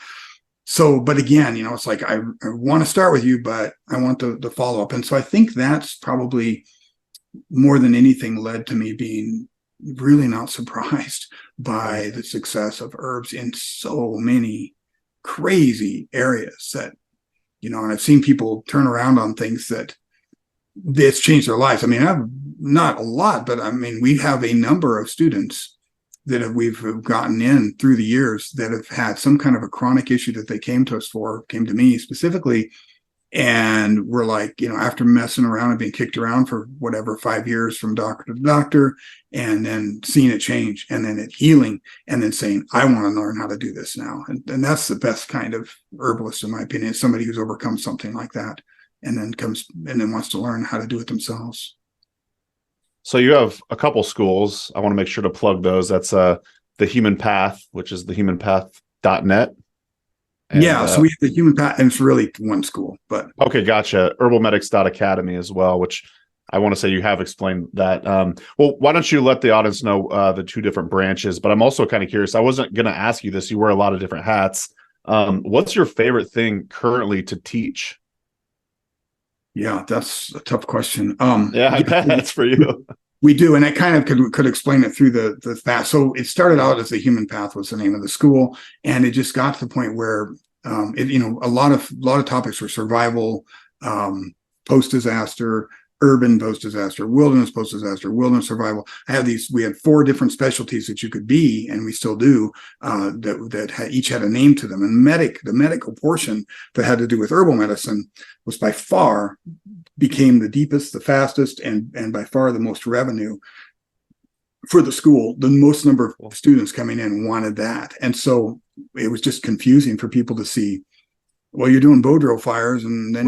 So, but again, it's like, I want to start with you, but I want the follow-up. And so I think that's probably more than anything led to me being really not surprised by the success of herbs in so many crazy areas that, and I've seen people turn around on things that it's changed their lives. I mean, I've not a lot, but I mean, we have a number of students that we've gotten in through the years that have had some kind of a chronic issue that they came to me specifically. And we're like, after messing around and being kicked around for 5 years from doctor to doctor, and then seeing it change, and then it healing, and then saying, I want to learn how to do this now. And that's the best kind of herbalist, in my opinion, is somebody who's overcome something like that and then wants to learn how to do it themselves. So you have a couple schools. I want to make sure to plug those. That's the Human Path, which is thehumanpath.net. So we have the Human Path, and it's really one school, but okay, gotcha. Herbalmedics.academy as well, which I want to say you have explained that. Well, why don't you let the audience know the 2 different branches? But I'm also kind of curious. I wasn't going to ask you this. You wear a lot of different hats. What's your favorite thing currently to teach? Yeah, that's a tough question. I bet that's for you. We do, and I kind of could explain it through the path. So it started out as the Human Path was the name of the school, and it just got to the point where a lot of topics were survival, post-disaster, urban post-disaster, wilderness post-disaster, wilderness survival. We had 4 different specialties that you could be, and we still do, that each had a name to them. And the medical portion that had to do with herbal medicine was by far became the deepest, the fastest, and by far the most revenue for the school. The most number of students coming in wanted that. And so it was just confusing for people to see, well, you're doing bow drill fires, and then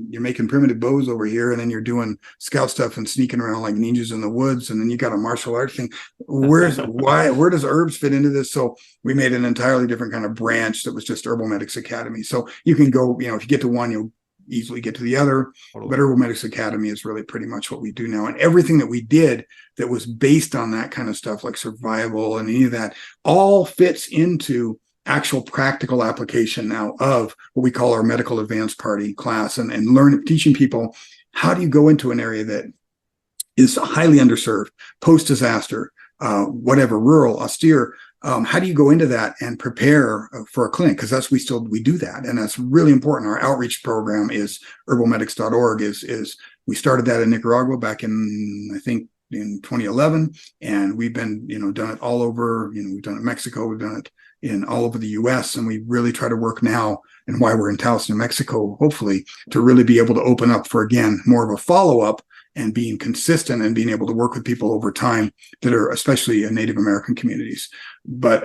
you're making primitive bows over here, and then you're doing scout stuff and sneaking around like ninjas in the woods, and then you got a martial arts thing. Where does herbs fit into this? So we made an entirely different kind of branch that was just Herbal Medics Academy. So you can go, if you get to one, you'll easily get to the other. Totally. But Herbal Medics Academy is really pretty much what we do now. And everything that we did that was based on that kind of stuff, like survival and any of that, all fits into actual practical application now of what we call our medical advanced party class, and teaching people, how do you go into an area that is highly underserved, post-disaster, rural, austere, how do you go into that and prepare for a clinic? Because we do that, and that's really important. Our outreach program is herbalmedics.org. Is we started that in Nicaragua back in, I think, in 2011, and we've been done it all over. We've done it in Mexico, we've done it in all over the U.S., and we really try to work now, and why we're in Taos, New Mexico, hopefully, to really be able to open up for, again, more of a follow-up and being consistent and being able to work with people over time that are especially in Native American communities. But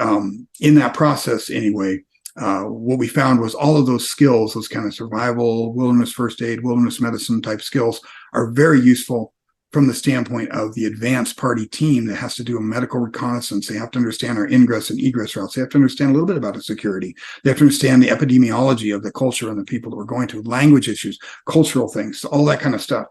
in that process, anyway, what we found was all of those skills, those kind of survival, wilderness first aid, wilderness medicine type skills, are very useful from the standpoint of the advanced party team that has to do a medical reconnaissance. They have to understand our ingress and egress routes. They have to understand a little bit about the security. They have to understand the epidemiology of the culture and the people that we're going to, language issues, cultural things, all that kind of stuff.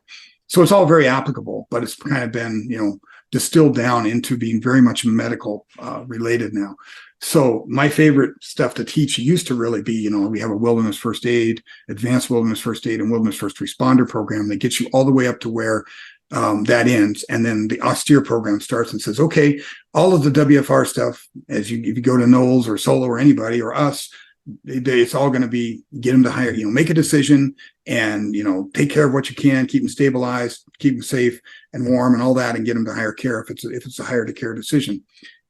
So it's all very applicable, but it's kind of been, distilled down into being very much medical related now. So my favorite stuff to teach used to really be, we have a wilderness first aid, advanced wilderness first aid, and wilderness first responder program that gets you all the way up to where that ends. And then the austere program starts and says, okay, all of the WFR stuff, if you go to Knowles or Solo or anybody or us, it's all going to be get them to hire, make a decision and, take care of what you can, keep them stabilized, keep them safe and warm and all that, and get them to higher care if it's a higher to care decision.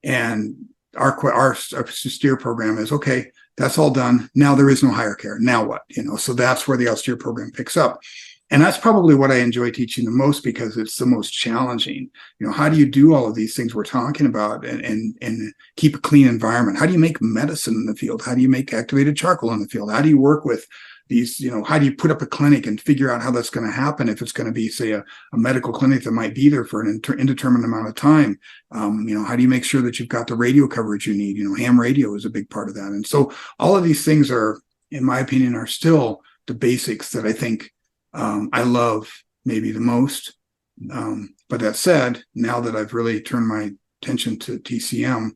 And our austere program is, okay, that's all done. Now there is no higher care. Now what? So that's where the austere program picks up. And that's probably what I enjoy teaching the most, because it's the most challenging. How do you do all of these things we're talking about, and keep a clean environment? How do you make medicine in the field? How do you make activated charcoal in the field? How do you work with these, how do you put up a clinic and figure out how that's going to happen, if it's going to be, say, a medical clinic that might be there for an indeterminate amount of time? How do you make sure that you've got the radio coverage you need? Ham radio is a big part of that. And so all of these things are, in my opinion, are still the basics that I think I love maybe the most. But that said, now that I've really turned my attention to TCM,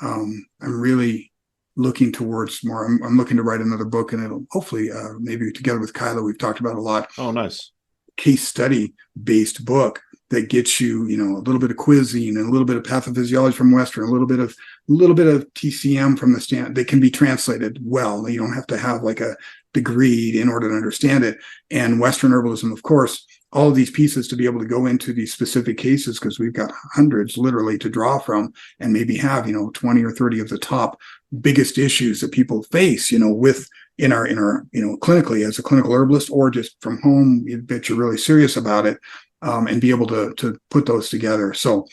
I'm really looking towards more. I'm looking to write another book, and it'll hopefully, maybe together with Kyla, we've talked about a lot. Oh, nice. Case study based book that gets you, a little bit of cuisine and a little bit of pathophysiology from Western, a little bit of TCM from the stand. They can be translated well. You don't have to have like a degree in order to understand it. And Western herbalism, of course, all of these pieces to be able to go into these specific cases, because we've got hundreds literally to draw from, and maybe have 20 or 30 of the top biggest issues that people face, with in our clinically as a clinical herbalist, or just from home, that you're really serious about it, and be able to put those together. So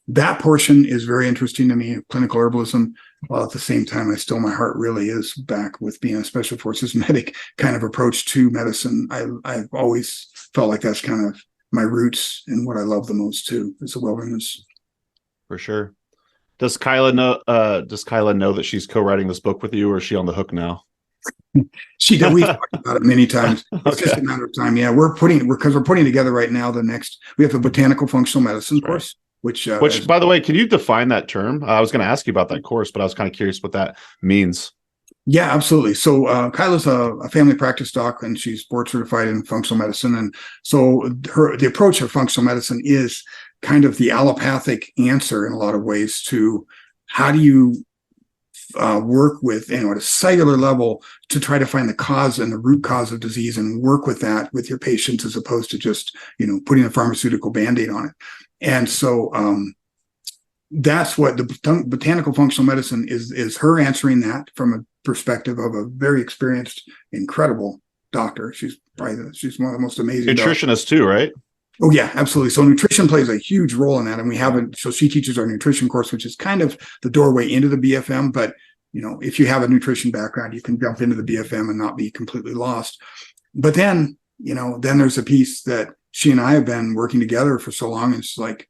that portion is very interesting to me, clinical herbalism, while at the same time, my heart really is back with being a special forces medic kind of approach to medicine. I've always felt like that's kind of my roots and what I love the most too, is the wilderness. For sure. Does Kyla know that she's co-writing this book with you, or is she on the hook now? She did. We've talked about it many times. It's just a matter of time. Yeah, we're putting together right now we have a botanical functional medicine course, which by the way, can you define that term? I was going to ask you about that course, but I was kind of curious what that means. Yeah, absolutely. So Kyla's a family practice doc, and she's board certified in functional medicine. And so the approach of functional medicine is kind of the allopathic answer in a lot of ways to how do you work with, at a cellular level, to try to find the cause and the root cause of disease, and work with that with your patients, as opposed to just, putting a pharmaceutical Band-Aid on it. And so that's what the botanical functional medicine is her answering that from a perspective of a very experienced, incredible doctor. She's one of the most amazing nutritionist too, right? Oh yeah, absolutely. So nutrition plays a huge role in that. And so she teaches our nutrition course, which is kind of the doorway into the BFM. But, if you have a nutrition background, you can jump into the BFM and not be completely lost. But then, then there's a piece that she and I have been working together for so long. It's like,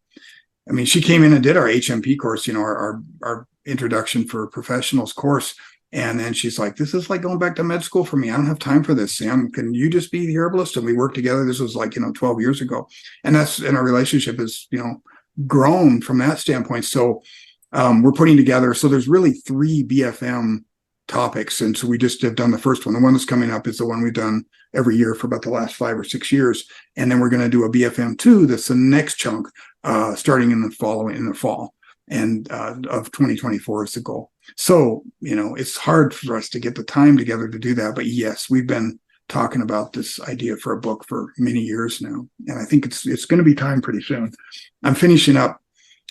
she came in and did our HMP course, our introduction for professionals course. And then she's like, this is like going back to med school for me. I don't have time for this, Sam. Can you just be the herbalist? And we worked together. This was 12 years ago. And our relationship has, grown from that standpoint. So we're putting together, so there's really 3 BFM topics. And so we just have done the first one. The one that's coming up is the one we've done every year for about the last 5 or 6 years. And then we're going to do a BFM 2. That's the next chunk, starting in the fall. And of 2024 is the goal. So, it's hard for us to get the time together to do that. But yes, we've been talking about this idea for a book for many years now. And I think it's going to be time pretty soon. I'm finishing up.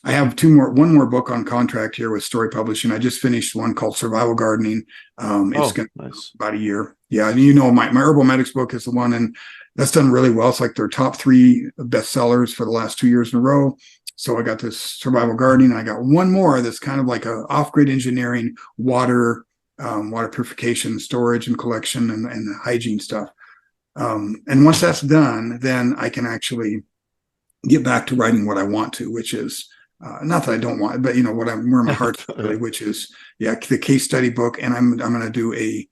I have one more book on contract here with Story Publishing. I just finished one called Survival Gardening. It's going to be about a year. Yeah. And my Herbal Medics book is the one, and that's done really well. It's like their top 3 bestsellers for the last 2 years in a row. So I got this Survival Gardening, and I got one more that's kind of like a off-grid engineering, water purification, storage and collection, and the hygiene stuff. And once that's done, then I can actually get back to writing what I want to, which is not that I don't want, but where my heart's really, which is the case study book. And I'm going to do a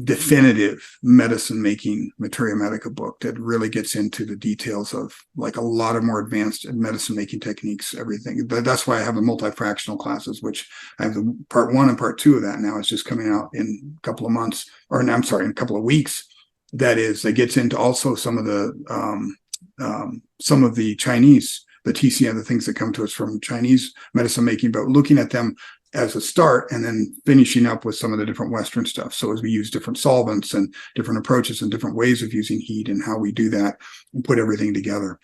definitive medicine making materia medica book that really gets into the details of a lot of more advanced medicine making techniques, everything. That's why I have the multifractional classes, which I have the part 1 and part 2 of that now. It's just coming out in a couple of months, in a couple of weeks. That gets into also some of the Chinese, the TCM, the things that come to us from Chinese medicine making, but looking at them as a start, and then finishing up with some of the different Western stuff. So as we use different solvents and different approaches and different ways of using heat, and how we do that and put everything together.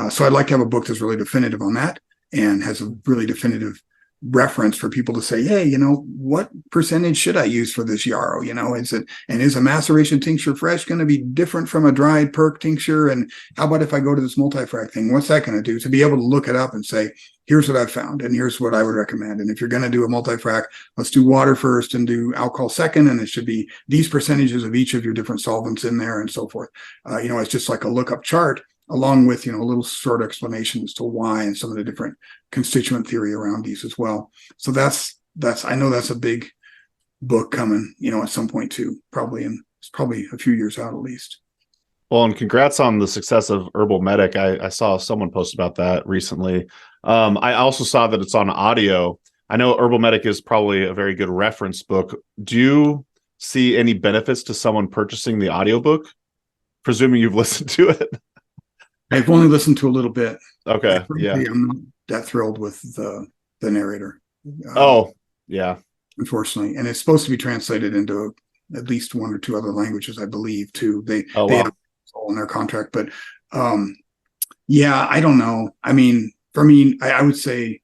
So I'd like to have a book that's really definitive on that, and has a really definitive reference for people to say, hey, what percentage should I use for this yarrow? Is a maceration tincture fresh going to be different from a dried perk tincture? And how about if I go to this multi-frac thing, what's that going to do? To be able to look it up and say, here's what I've found and here's what I would recommend. And if you're going to do a multi-frac, let's do water first and do alcohol second. And it should be these percentages of each of your different solvents in there and so forth. It's just like a lookup chart, along with, a little short explanation as to why and some of the different constituent theory around these as well. So I know that's a big book coming, at some point too, it's probably a few years out at least. Well, and congrats on the success of Herbal Medic. I saw someone post about that recently. I also saw that it's on audio. I know Herbal Medic is probably a very good reference book. Do you see any benefits to someone purchasing the audiobook, presuming you've listened to it? I've only listened to a little bit. Okay. Yeah. I'm not that thrilled with the narrator. Yeah. Unfortunately. And it's supposed to be translated into at least one or two other languages, I believe, too. They wow. have all in their contract. But I don't know. I mean, for me, I would say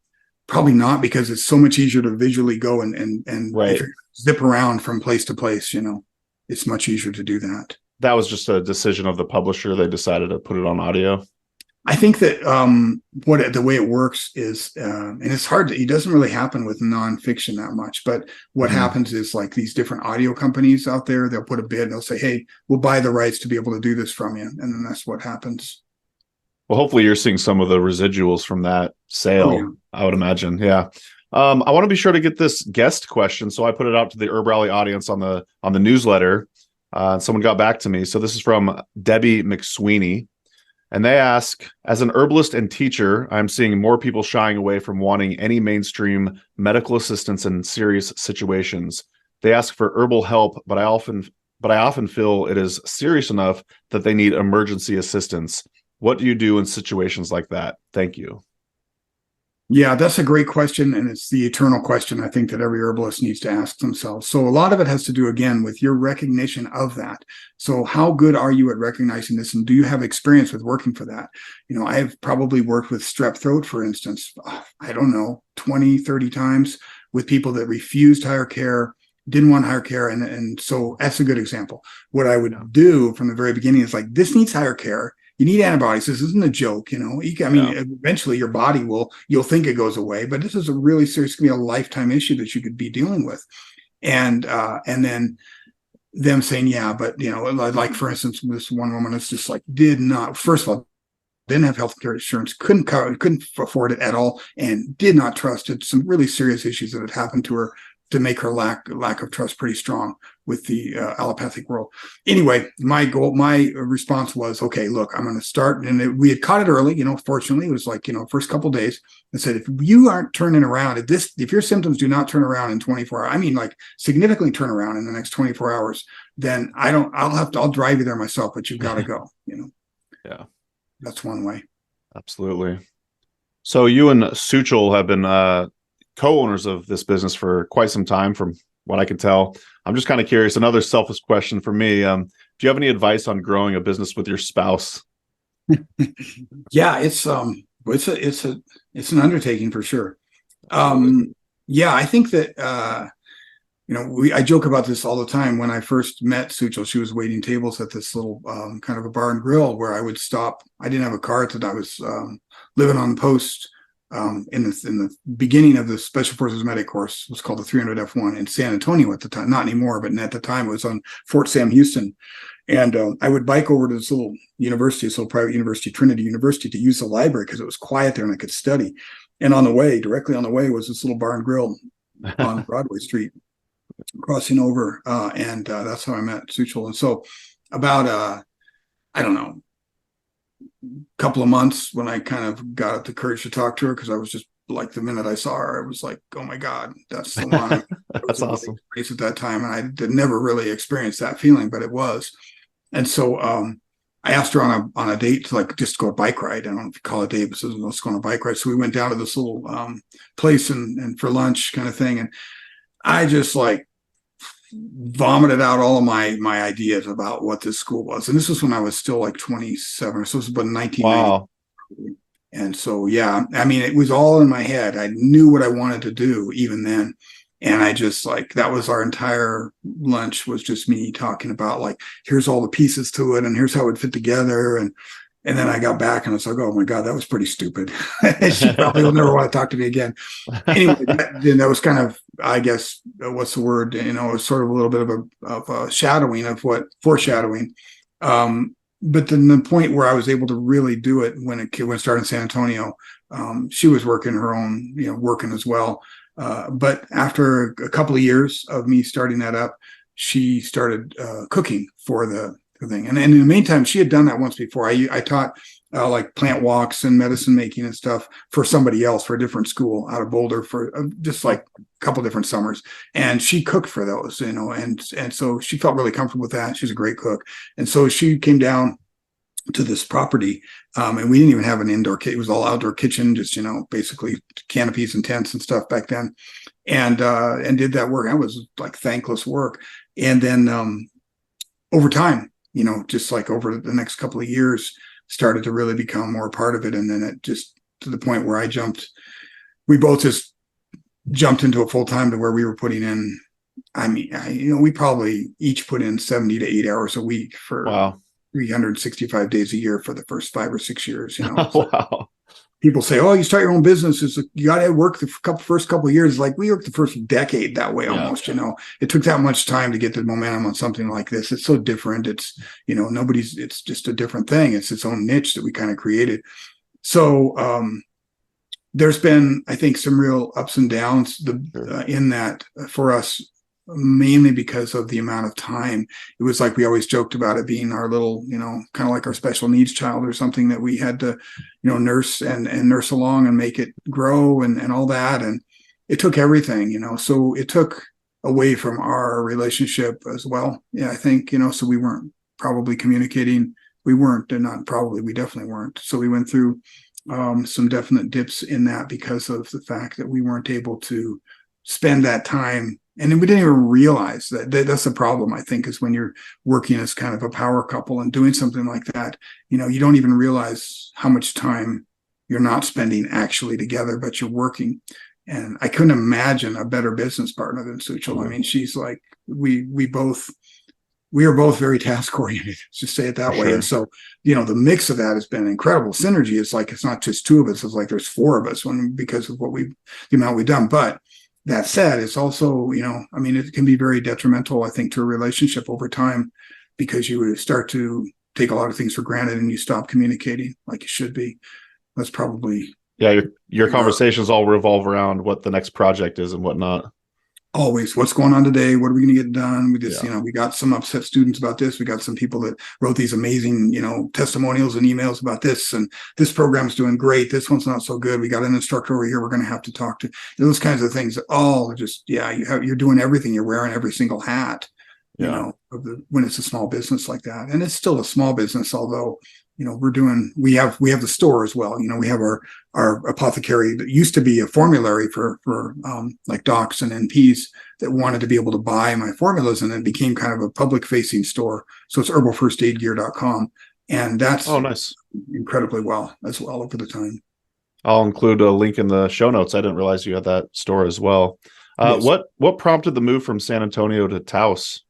probably not, because it's so much easier to visually go and right. zip around from place to place, it's much easier to do that. That was just a decision of the publisher. They decided to put it on audio. I think that the way it works is, and it's hard it doesn't really happen with nonfiction that much, but what happens is, like, these different audio companies out there, they'll put a bid and they'll say, hey, we'll buy the rights to be able to do this from you. And then that's what happens. Well, hopefully you're seeing some of the residuals from that sale, I would imagine. Yeah. I want to be sure to get this guest question. So I put it out to the Herb Rally audience on the newsletter. Someone got back to me. So this is from Debbie McSweeney. And they ask, as an herbalist and teacher, I'm seeing more people shying away from wanting any mainstream medical assistance in serious situations. They ask for herbal help, but I often feel it is serious enough that they need emergency assistance. What do you do in situations like that? Thank you. Yeah, that's a great question. And it's the eternal question, I think, that every herbalist needs to ask themselves. So a lot of it has to do, again, with your recognition of that. So how good are you at recognizing this? And do you have experience with working for that? I've probably worked with strep throat, for instance, I don't know, 20, 30 times with people that refused higher care, didn't want higher care. And so that's a good example. What I would do from the very beginning is, like, this needs higher care. You need antibiotics. This isn't a joke, eventually your body you'll think it goes away, but this is a really serious, a lifetime issue that you could be dealing with. And then them saying, yeah, but like, for instance, this one woman is just like, first of all, didn't have health care insurance, couldn't afford it at all, and did not trust it. Some really serious issues that had happened to her to make her lack of trust pretty strong with the allopathic world. Anyway, my response was, okay, look, I'm going to start. And we had caught it early, fortunately. It was like, first couple of days. I said, if you aren't turning around if your symptoms do not turn around in 24 hours, I mean, like, significantly turn around in the next 24 hours, then I'll drive you there myself, but you've got to go, Yeah. That's one way. Absolutely. So you and Suchel have been co-owners of this business for quite some time, from what I can tell. I'm just kind of curious, another selfish question for me. Do you have any advice on growing a business with your spouse? Yeah, it's an undertaking for sure. I think that I joke about this all the time. When I first met Suchel, she was waiting tables at this little kind of a bar and grill where I would stop. I didn't have a car that I was living on post in the beginning of the Special Forces Medic course. It was called the 300F1 in San Antonio at the time. Not anymore, but at the time it was on Fort Sam Houston. And I would bike over to this little university, this little private university, Trinity University, to use the library because it was quiet there and I could study. And directly on the way, was this little bar and grill on Broadway Street, crossing over. And that's how I met Suchel. And so about, I don't know, couple of months when I kind of got up the courage to talk to her, because I was just like, the minute I saw her, I was like, oh my God, that's the one. That's awesome. At that time, and I had never really experienced that feeling, but it was. And so I asked her on a date to, like, just go a bike ride. I don't know if you call it a date, but let's go on a bike ride. So we went down to this little place and for lunch kind of thing, and I just, like, vomited out all of my ideas about what this school was. And this was when I was still like 27, so it was about 1990. Wow. And so, yeah, I mean, it was all in my head. I knew what I wanted to do even then. And I just like, that was our entire lunch, was just me talking about like, here's all the pieces to it and here's how it would fit together. And then I got back and I was like, oh my God, that was pretty stupid. She probably will never want to talk to me again. Anyway, that was kind of, I guess, what's the word? You know, it was sort of a little bit of a shadowing of what foreshadowing. But then the point where I was able to really do it when it started in San Antonio, she was working her own, working as well. But after a couple of years of me starting that up, she started cooking for the thing. And in the meantime, she had done that once before. I taught like plant walks and medicine making and stuff for somebody else, for a different school out of Boulder, for just like a couple different summers. And she cooked for those, and so she felt really comfortable with that. She's a great cook. And so she came down to this property, and we didn't even have an indoor kitchen. It was all outdoor kitchen, just basically canopies and tents and stuff back then, and did that work. That was like thankless work. And then over time, just like over the next couple of years, started to really become more a part of it. And then it just, to the point where we both just jumped into a full time, to where we were putting in, we probably each put in 70 to 80 hours a week for Wow. 365 days a year for the first 5 or 6 years. Wow. People say, "Oh, you start your own business. You got to work the first couple of years." Like we worked the first decade that way almost. It took that much time to get the momentum on something like this. It's so different. It's it's just a different thing. It's its own niche that we kind of created. So there's been, I think, some real ups and downs in that for us, mainly because of the amount of time. It was like we always joked about it being our little, kind of like our special needs child or something that we had to, nurse and nurse along and make it grow and all that. And it took everything, so it took away from our relationship as well. Yeah, I think, so we weren't probably communicating. We definitely weren't. So we went through some definite dips in that because of the fact that we weren't able to spend that time. And we didn't even realize that. That's the problem, I think, is when you're working as kind of a power couple and doing something like that, you don't even realize how much time you're not spending actually together, but you're working. And I couldn't imagine a better business partner than Suchel. I mean, she's like, we are both very task oriented, just say it that way. Sure. And so, the mix of that has been incredible. Synergy is like, it's not just two of us, it's like there's four of us because of the amount we've done. But that said, it's also, it can be very detrimental, I think, to a relationship over time, because you start to take a lot of things for granted and you stop communicating like you should be. That's probably. Yeah, your conversations all revolve around what the next project is and whatnot. Always, what's going on today? What are we going to get done? We just, we got some upset students about this. We got some people that wrote these amazing, testimonials and emails about this, and this program's doing great. This one's not so good. We got an instructor over here we're going to have to talk to. Those kinds of things. All just, you're doing everything. You're wearing every single hat. When it's a small business like that, and it's still a small business, although. We have the store as well. We have our apothecary that used to be a formulary for like docs and NPs that wanted to be able to buy my formulas, and it became kind of a public facing store. So it's herbalfirstaidgear.com. And that's nice. Incredibly well as well over the time. I'll include a link in the show notes. I didn't realize you had that store as well. Yes. What prompted the move from San Antonio to Taos?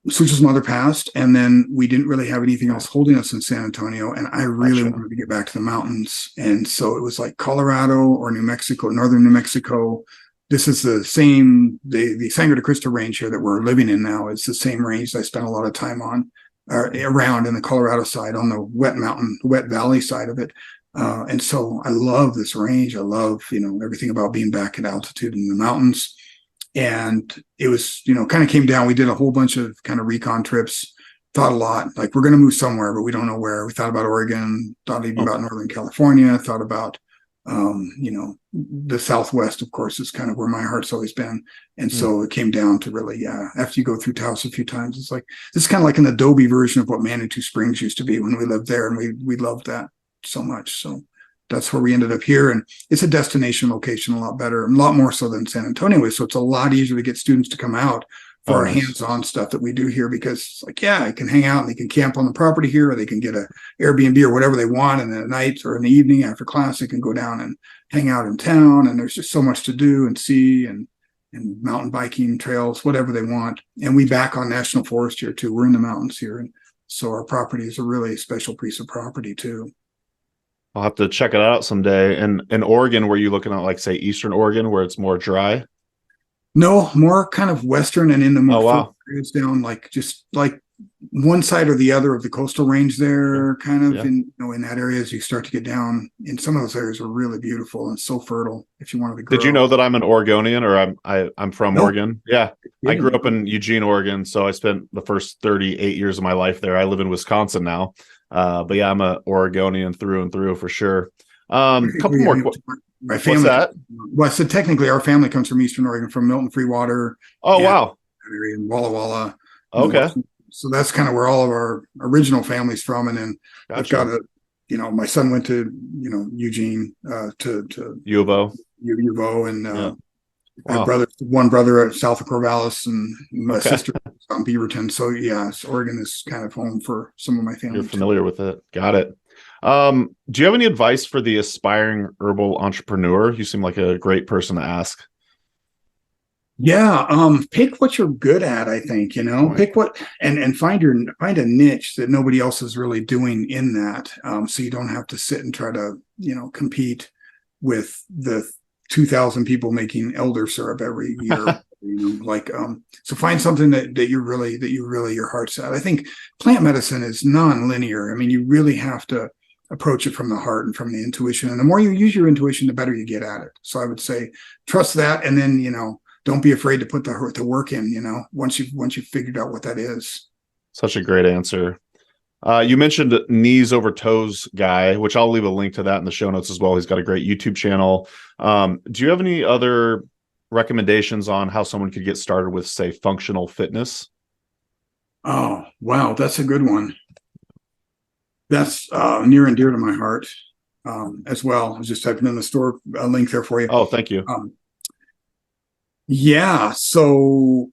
Suchel's mother passed, and then we didn't really have anything else holding us in San Antonio, and I really wanted to get back to the mountains. And so it was like Colorado or New Mexico, northern New Mexico. This is the same, the Sangre de Cristo range here that we're living in now. It's the same range that I spent a lot of time on around in the Colorado side, on the wet valley side of it. And so I love this range. I love, everything about being back at altitude in the mountains. And it was, kind of came down. We did a whole bunch of kind of recon trips, thought a lot, like we're going to move somewhere, but we don't know where. We thought about Oregon, thought even about Northern California, thought about, the Southwest, of course, is kind of where my heart's always been. And so it came down to really, after you go through Taos a few times, it's like, this is kind of like an Adobe version of what Manitou Springs used to be when we lived there. And we loved that so much. So that's where we ended up here. And it's a destination location, a lot better, a lot more so than San Antonio is. So it's a lot easier to get students to come out for Oh, our nice. hands-on stuff that we do here, because it's like, yeah, I can hang out and they can camp on the property here, or they can get a Airbnb or whatever they want, and then at night or in the evening after class they can go down and hang out in town, and there's just so much to do and see, and mountain biking trails, whatever they want. And we back on national forest here too. We're in the mountains here, and so our property is a really special piece of property too. I'll have to check it out someday. And in Oregon, were you looking at like say Eastern Oregon where it's more dry? No, more kind of western and in the Oh more wow. areas down, like just like one side or the other of the coastal range there, kind of Yeah. in in that area. As you start to get down in some of those areas are really beautiful and so fertile if you wanted to Did you grow. know that I'm an Oregonian, or I'm from Nope. Oregon? Yeah. I grew Kidding. up in Eugene, Oregon, so I spent the first 38 years of my life there. I live in Wisconsin now. But yeah, I'm a Oregonian through and through for sure. Couple Technically, I more mean, my what's family, that? well, so technically our family comes from Eastern Oregon, from Milton Freewater Oh and wow. that area in Walla Walla, Okay. so that's kind of where all of our original families from. And then I've got Gotcha. my son went to Eugene, to U of O. U of O, and Yeah. I have Wow. one brother at south of Corvallis, and my Okay. sister on Beaverton. So yeah, Oregon is kind of home for some of my You're family too. familiar with it. Got it. Do you have any advice for the aspiring herbal entrepreneur? You seem like a great person to ask. Yeah, pick what you're good at, I think, Point. pick what, and find a niche that nobody else is really doing in that. So you don't have to sit and try to, compete with the 2,000 people making elder syrup every year. So find something that you really your heart's at. I think plant medicine is non-linear. I mean, you really have to approach it from the heart and from the intuition. And the more you use your intuition, the better you get at it. So I would say trust that, and then don't be afraid to put the work in, once you've figured out what that is. Such a great answer. You mentioned knees over toes guy, which I'll leave a link to that in the show notes as well. He's got a great YouTube channel. Do you have any other recommendations on how someone could get started with, say, functional fitness? Oh, wow. That's a good one. That's near and dear to my heart, as well. I was just typing in the store link there for you. Oh, thank you. Yeah. So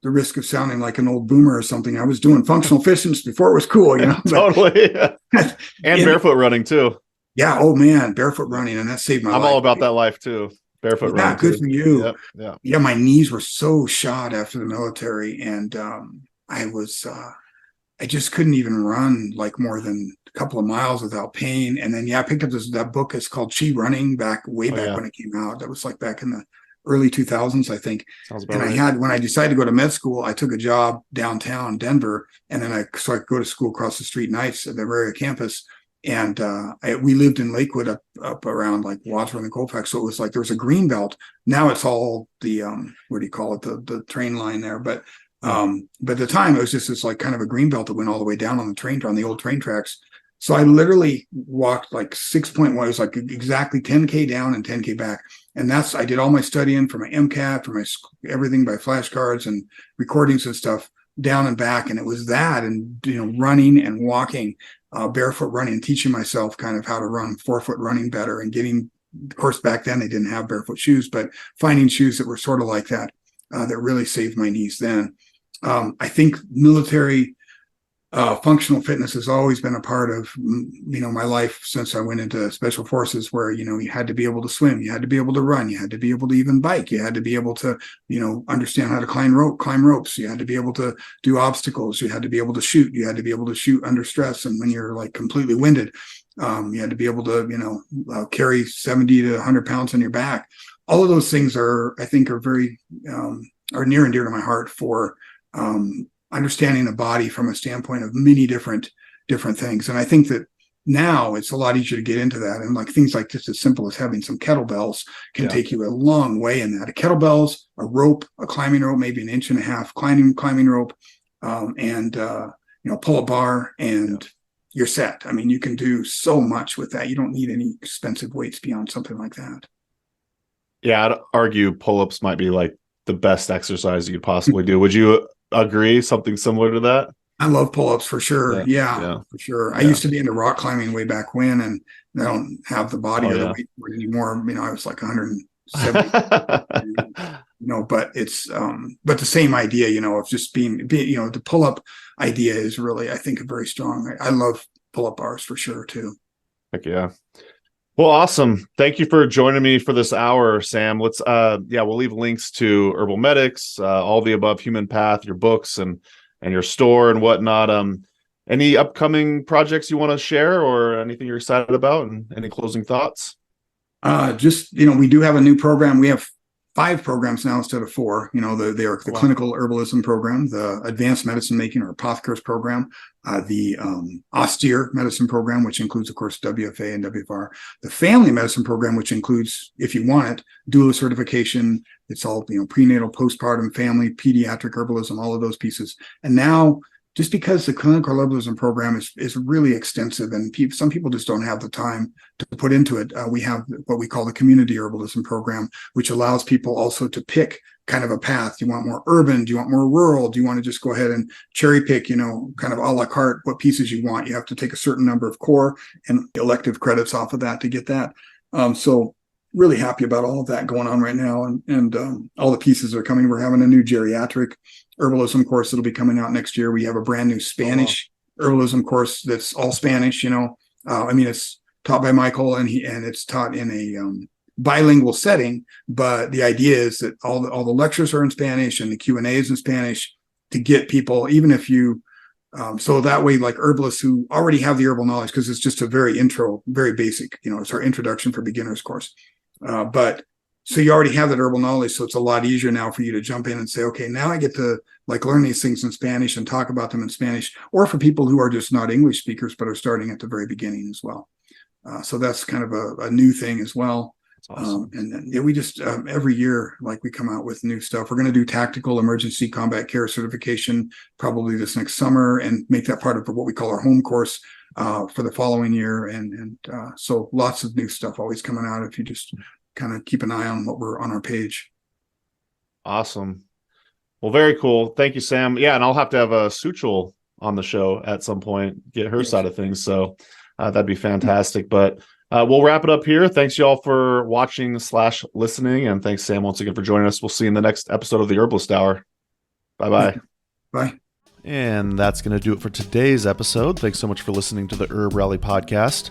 the risk of sounding like an old boomer or something, I was doing functional fitness before it was cool, Totally. And barefoot running too. Yeah. Oh man, barefoot running, and that saved my life. I'm all about that life too. Barefoot running. Yeah, good for you. Yep. Yeah. Yeah, my knees were so shot after the military, and I just couldn't even run like more than a couple of miles without pain. And then I picked up that book. It's called Chi Running, way back when it came out. That was like back in the early 2000s, I think. Sounds about And when I decided to go to med school, I took a job downtown Denver, and then so I could go to school across the street nights at the Beret campus. And we lived in Lakewood up around like Wadsworth and Colfax. So it was like there was a green belt. Now it's all the what do you call it, the train line there. But at the time it was just this like kind of a green belt that went all the way down on the old train tracks. So I literally walked like 6.1. It was like exactly 10K down and 10K back. And I did all my studying for my MCAT, for my everything by flashcards and recordings and stuff down and back. And it was that, and running and walking, barefoot running, teaching myself kind of how to run forefoot running better, and getting, of course, back then they didn't have barefoot shoes, but finding shoes that were sort of like that, that really saved my knees then. I think military functional fitness has always been a part of my life since I went into special forces, where you had to be able to swim, you had to be able to run, you had to be able to even bike, you had to be able to understand how to climb ropes, you had to be able to do obstacles, you had to be able to shoot, you had to be able to shoot under stress, and when you're like completely winded, you had to be able to carry 70 to 100 pounds on your back. All of those things I think are very are near and dear to my heart for understanding the body from a standpoint of many different things. And I think that now it's a lot easier to get into that. And like things like just as simple as having some kettlebells can take you a long way in that. A kettlebells, a rope, a climbing rope, maybe an inch and a half climbing rope, and pull a bar, and you're set. I mean, you can do so much with that. You don't need any expensive weights beyond something like that. Yeah, I'd argue pull-ups might be like the best exercise you could possibly do. Would you agree? Something similar to that? I love pull-ups for sure. Yeah. For sure. I used to be into rock climbing way back when, and I don't have the body or the weight for it anymore. I was like 100, But it's but the same idea, of just being the pull-up idea is really, I think, a very strong. I love pull-up bars for sure too. Heck yeah. Well, awesome. Thank you for joining me for this hour, Sam. Let's we'll leave links to Herbal Medics, all the above, Human Path, your books and your store and whatnot. Any upcoming projects you want to share or anything you're excited about, and any closing thoughts? We do have a new program. We have 5 programs now instead of 4. They are the clinical herbalism program, the advanced medicine making or apothecaries program, the austere medicine program, which includes, of course, WFA and WFR, the family medicine program, which includes, if you want it, doula certification. It's all, prenatal, postpartum, family, pediatric herbalism, all of those pieces. And now, just because the clinical herbalism program is really extensive and some people just don't have the time to put into it, we have what we call the community herbalism program, which allows people also to pick kind of a path. Do you want more urban? Do you want more rural? Do you want to just go ahead and cherry pick, kind of a la carte what pieces you want? You have to take a certain number of core and elective credits off of that to get that. So really happy about all of that going on right now, and all the pieces are coming. We're having a new geriatric herbalism course that'll be coming out next year. We have a brand new Spanish herbalism course that's all Spanish. It's taught by Michael, and it's taught in a bilingual setting. But the idea is that all the lectures are in Spanish and the Q&A is in Spanish to get people, even if you. So that way, like herbalists who already have the herbal knowledge, because it's just a very basic. It's our introduction for beginners course. But so you already have that herbal knowledge, so it's a lot easier now for you to jump in and say, okay, now I get to learn these things in Spanish and talk about them in Spanish, or for people who are just not English speakers but are starting at the very beginning as well. So that's kind of a new thing as well. That's awesome. And then we just every year, we come out with new stuff. We're going to do tactical emergency combat care certification probably this next summer and make that part of what we call our home course for the following year. And so lots of new stuff always coming out if you just kind of keep an eye on what we're on our page. Awesome. Well, very cool. Thank you, Sam. Yeah, and I'll have to have a Suchel on the show at some point, get her side of things. So that'd be fantastic. But we'll wrap it up here. Thanks, y'all, for watching / listening. And thanks, Sam, once again for joining us. We'll see you in the next episode of the Herbalist Hour. Bye-bye. Bye. And that's going to do it for today's episode. Thanks so much for listening to the Herb Rally podcast.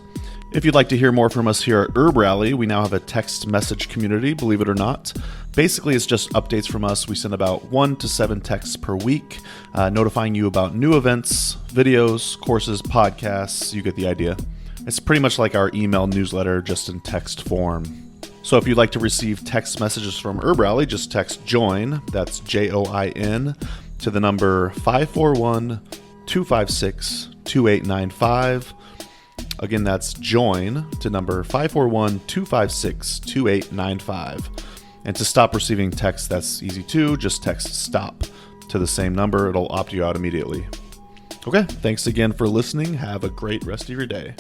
If you'd like to hear more from us here at Herb Rally, we now have a text message community, believe it or not. Basically, it's just updates from us. We send about 1 to 7 texts per week, notifying you about new events, videos, courses, podcasts. You get the idea. It's pretty much like our email newsletter, just in text form. So if you'd like to receive text messages from Herb Rally, just text JOIN, that's JOIN, to the number 541-256-2895. Again, that's JOIN to number 541-256-2895. And to stop receiving texts, that's easy too. Just text STOP to the same number. It'll opt you out immediately. Okay, thanks again for listening. Have a great rest of your day.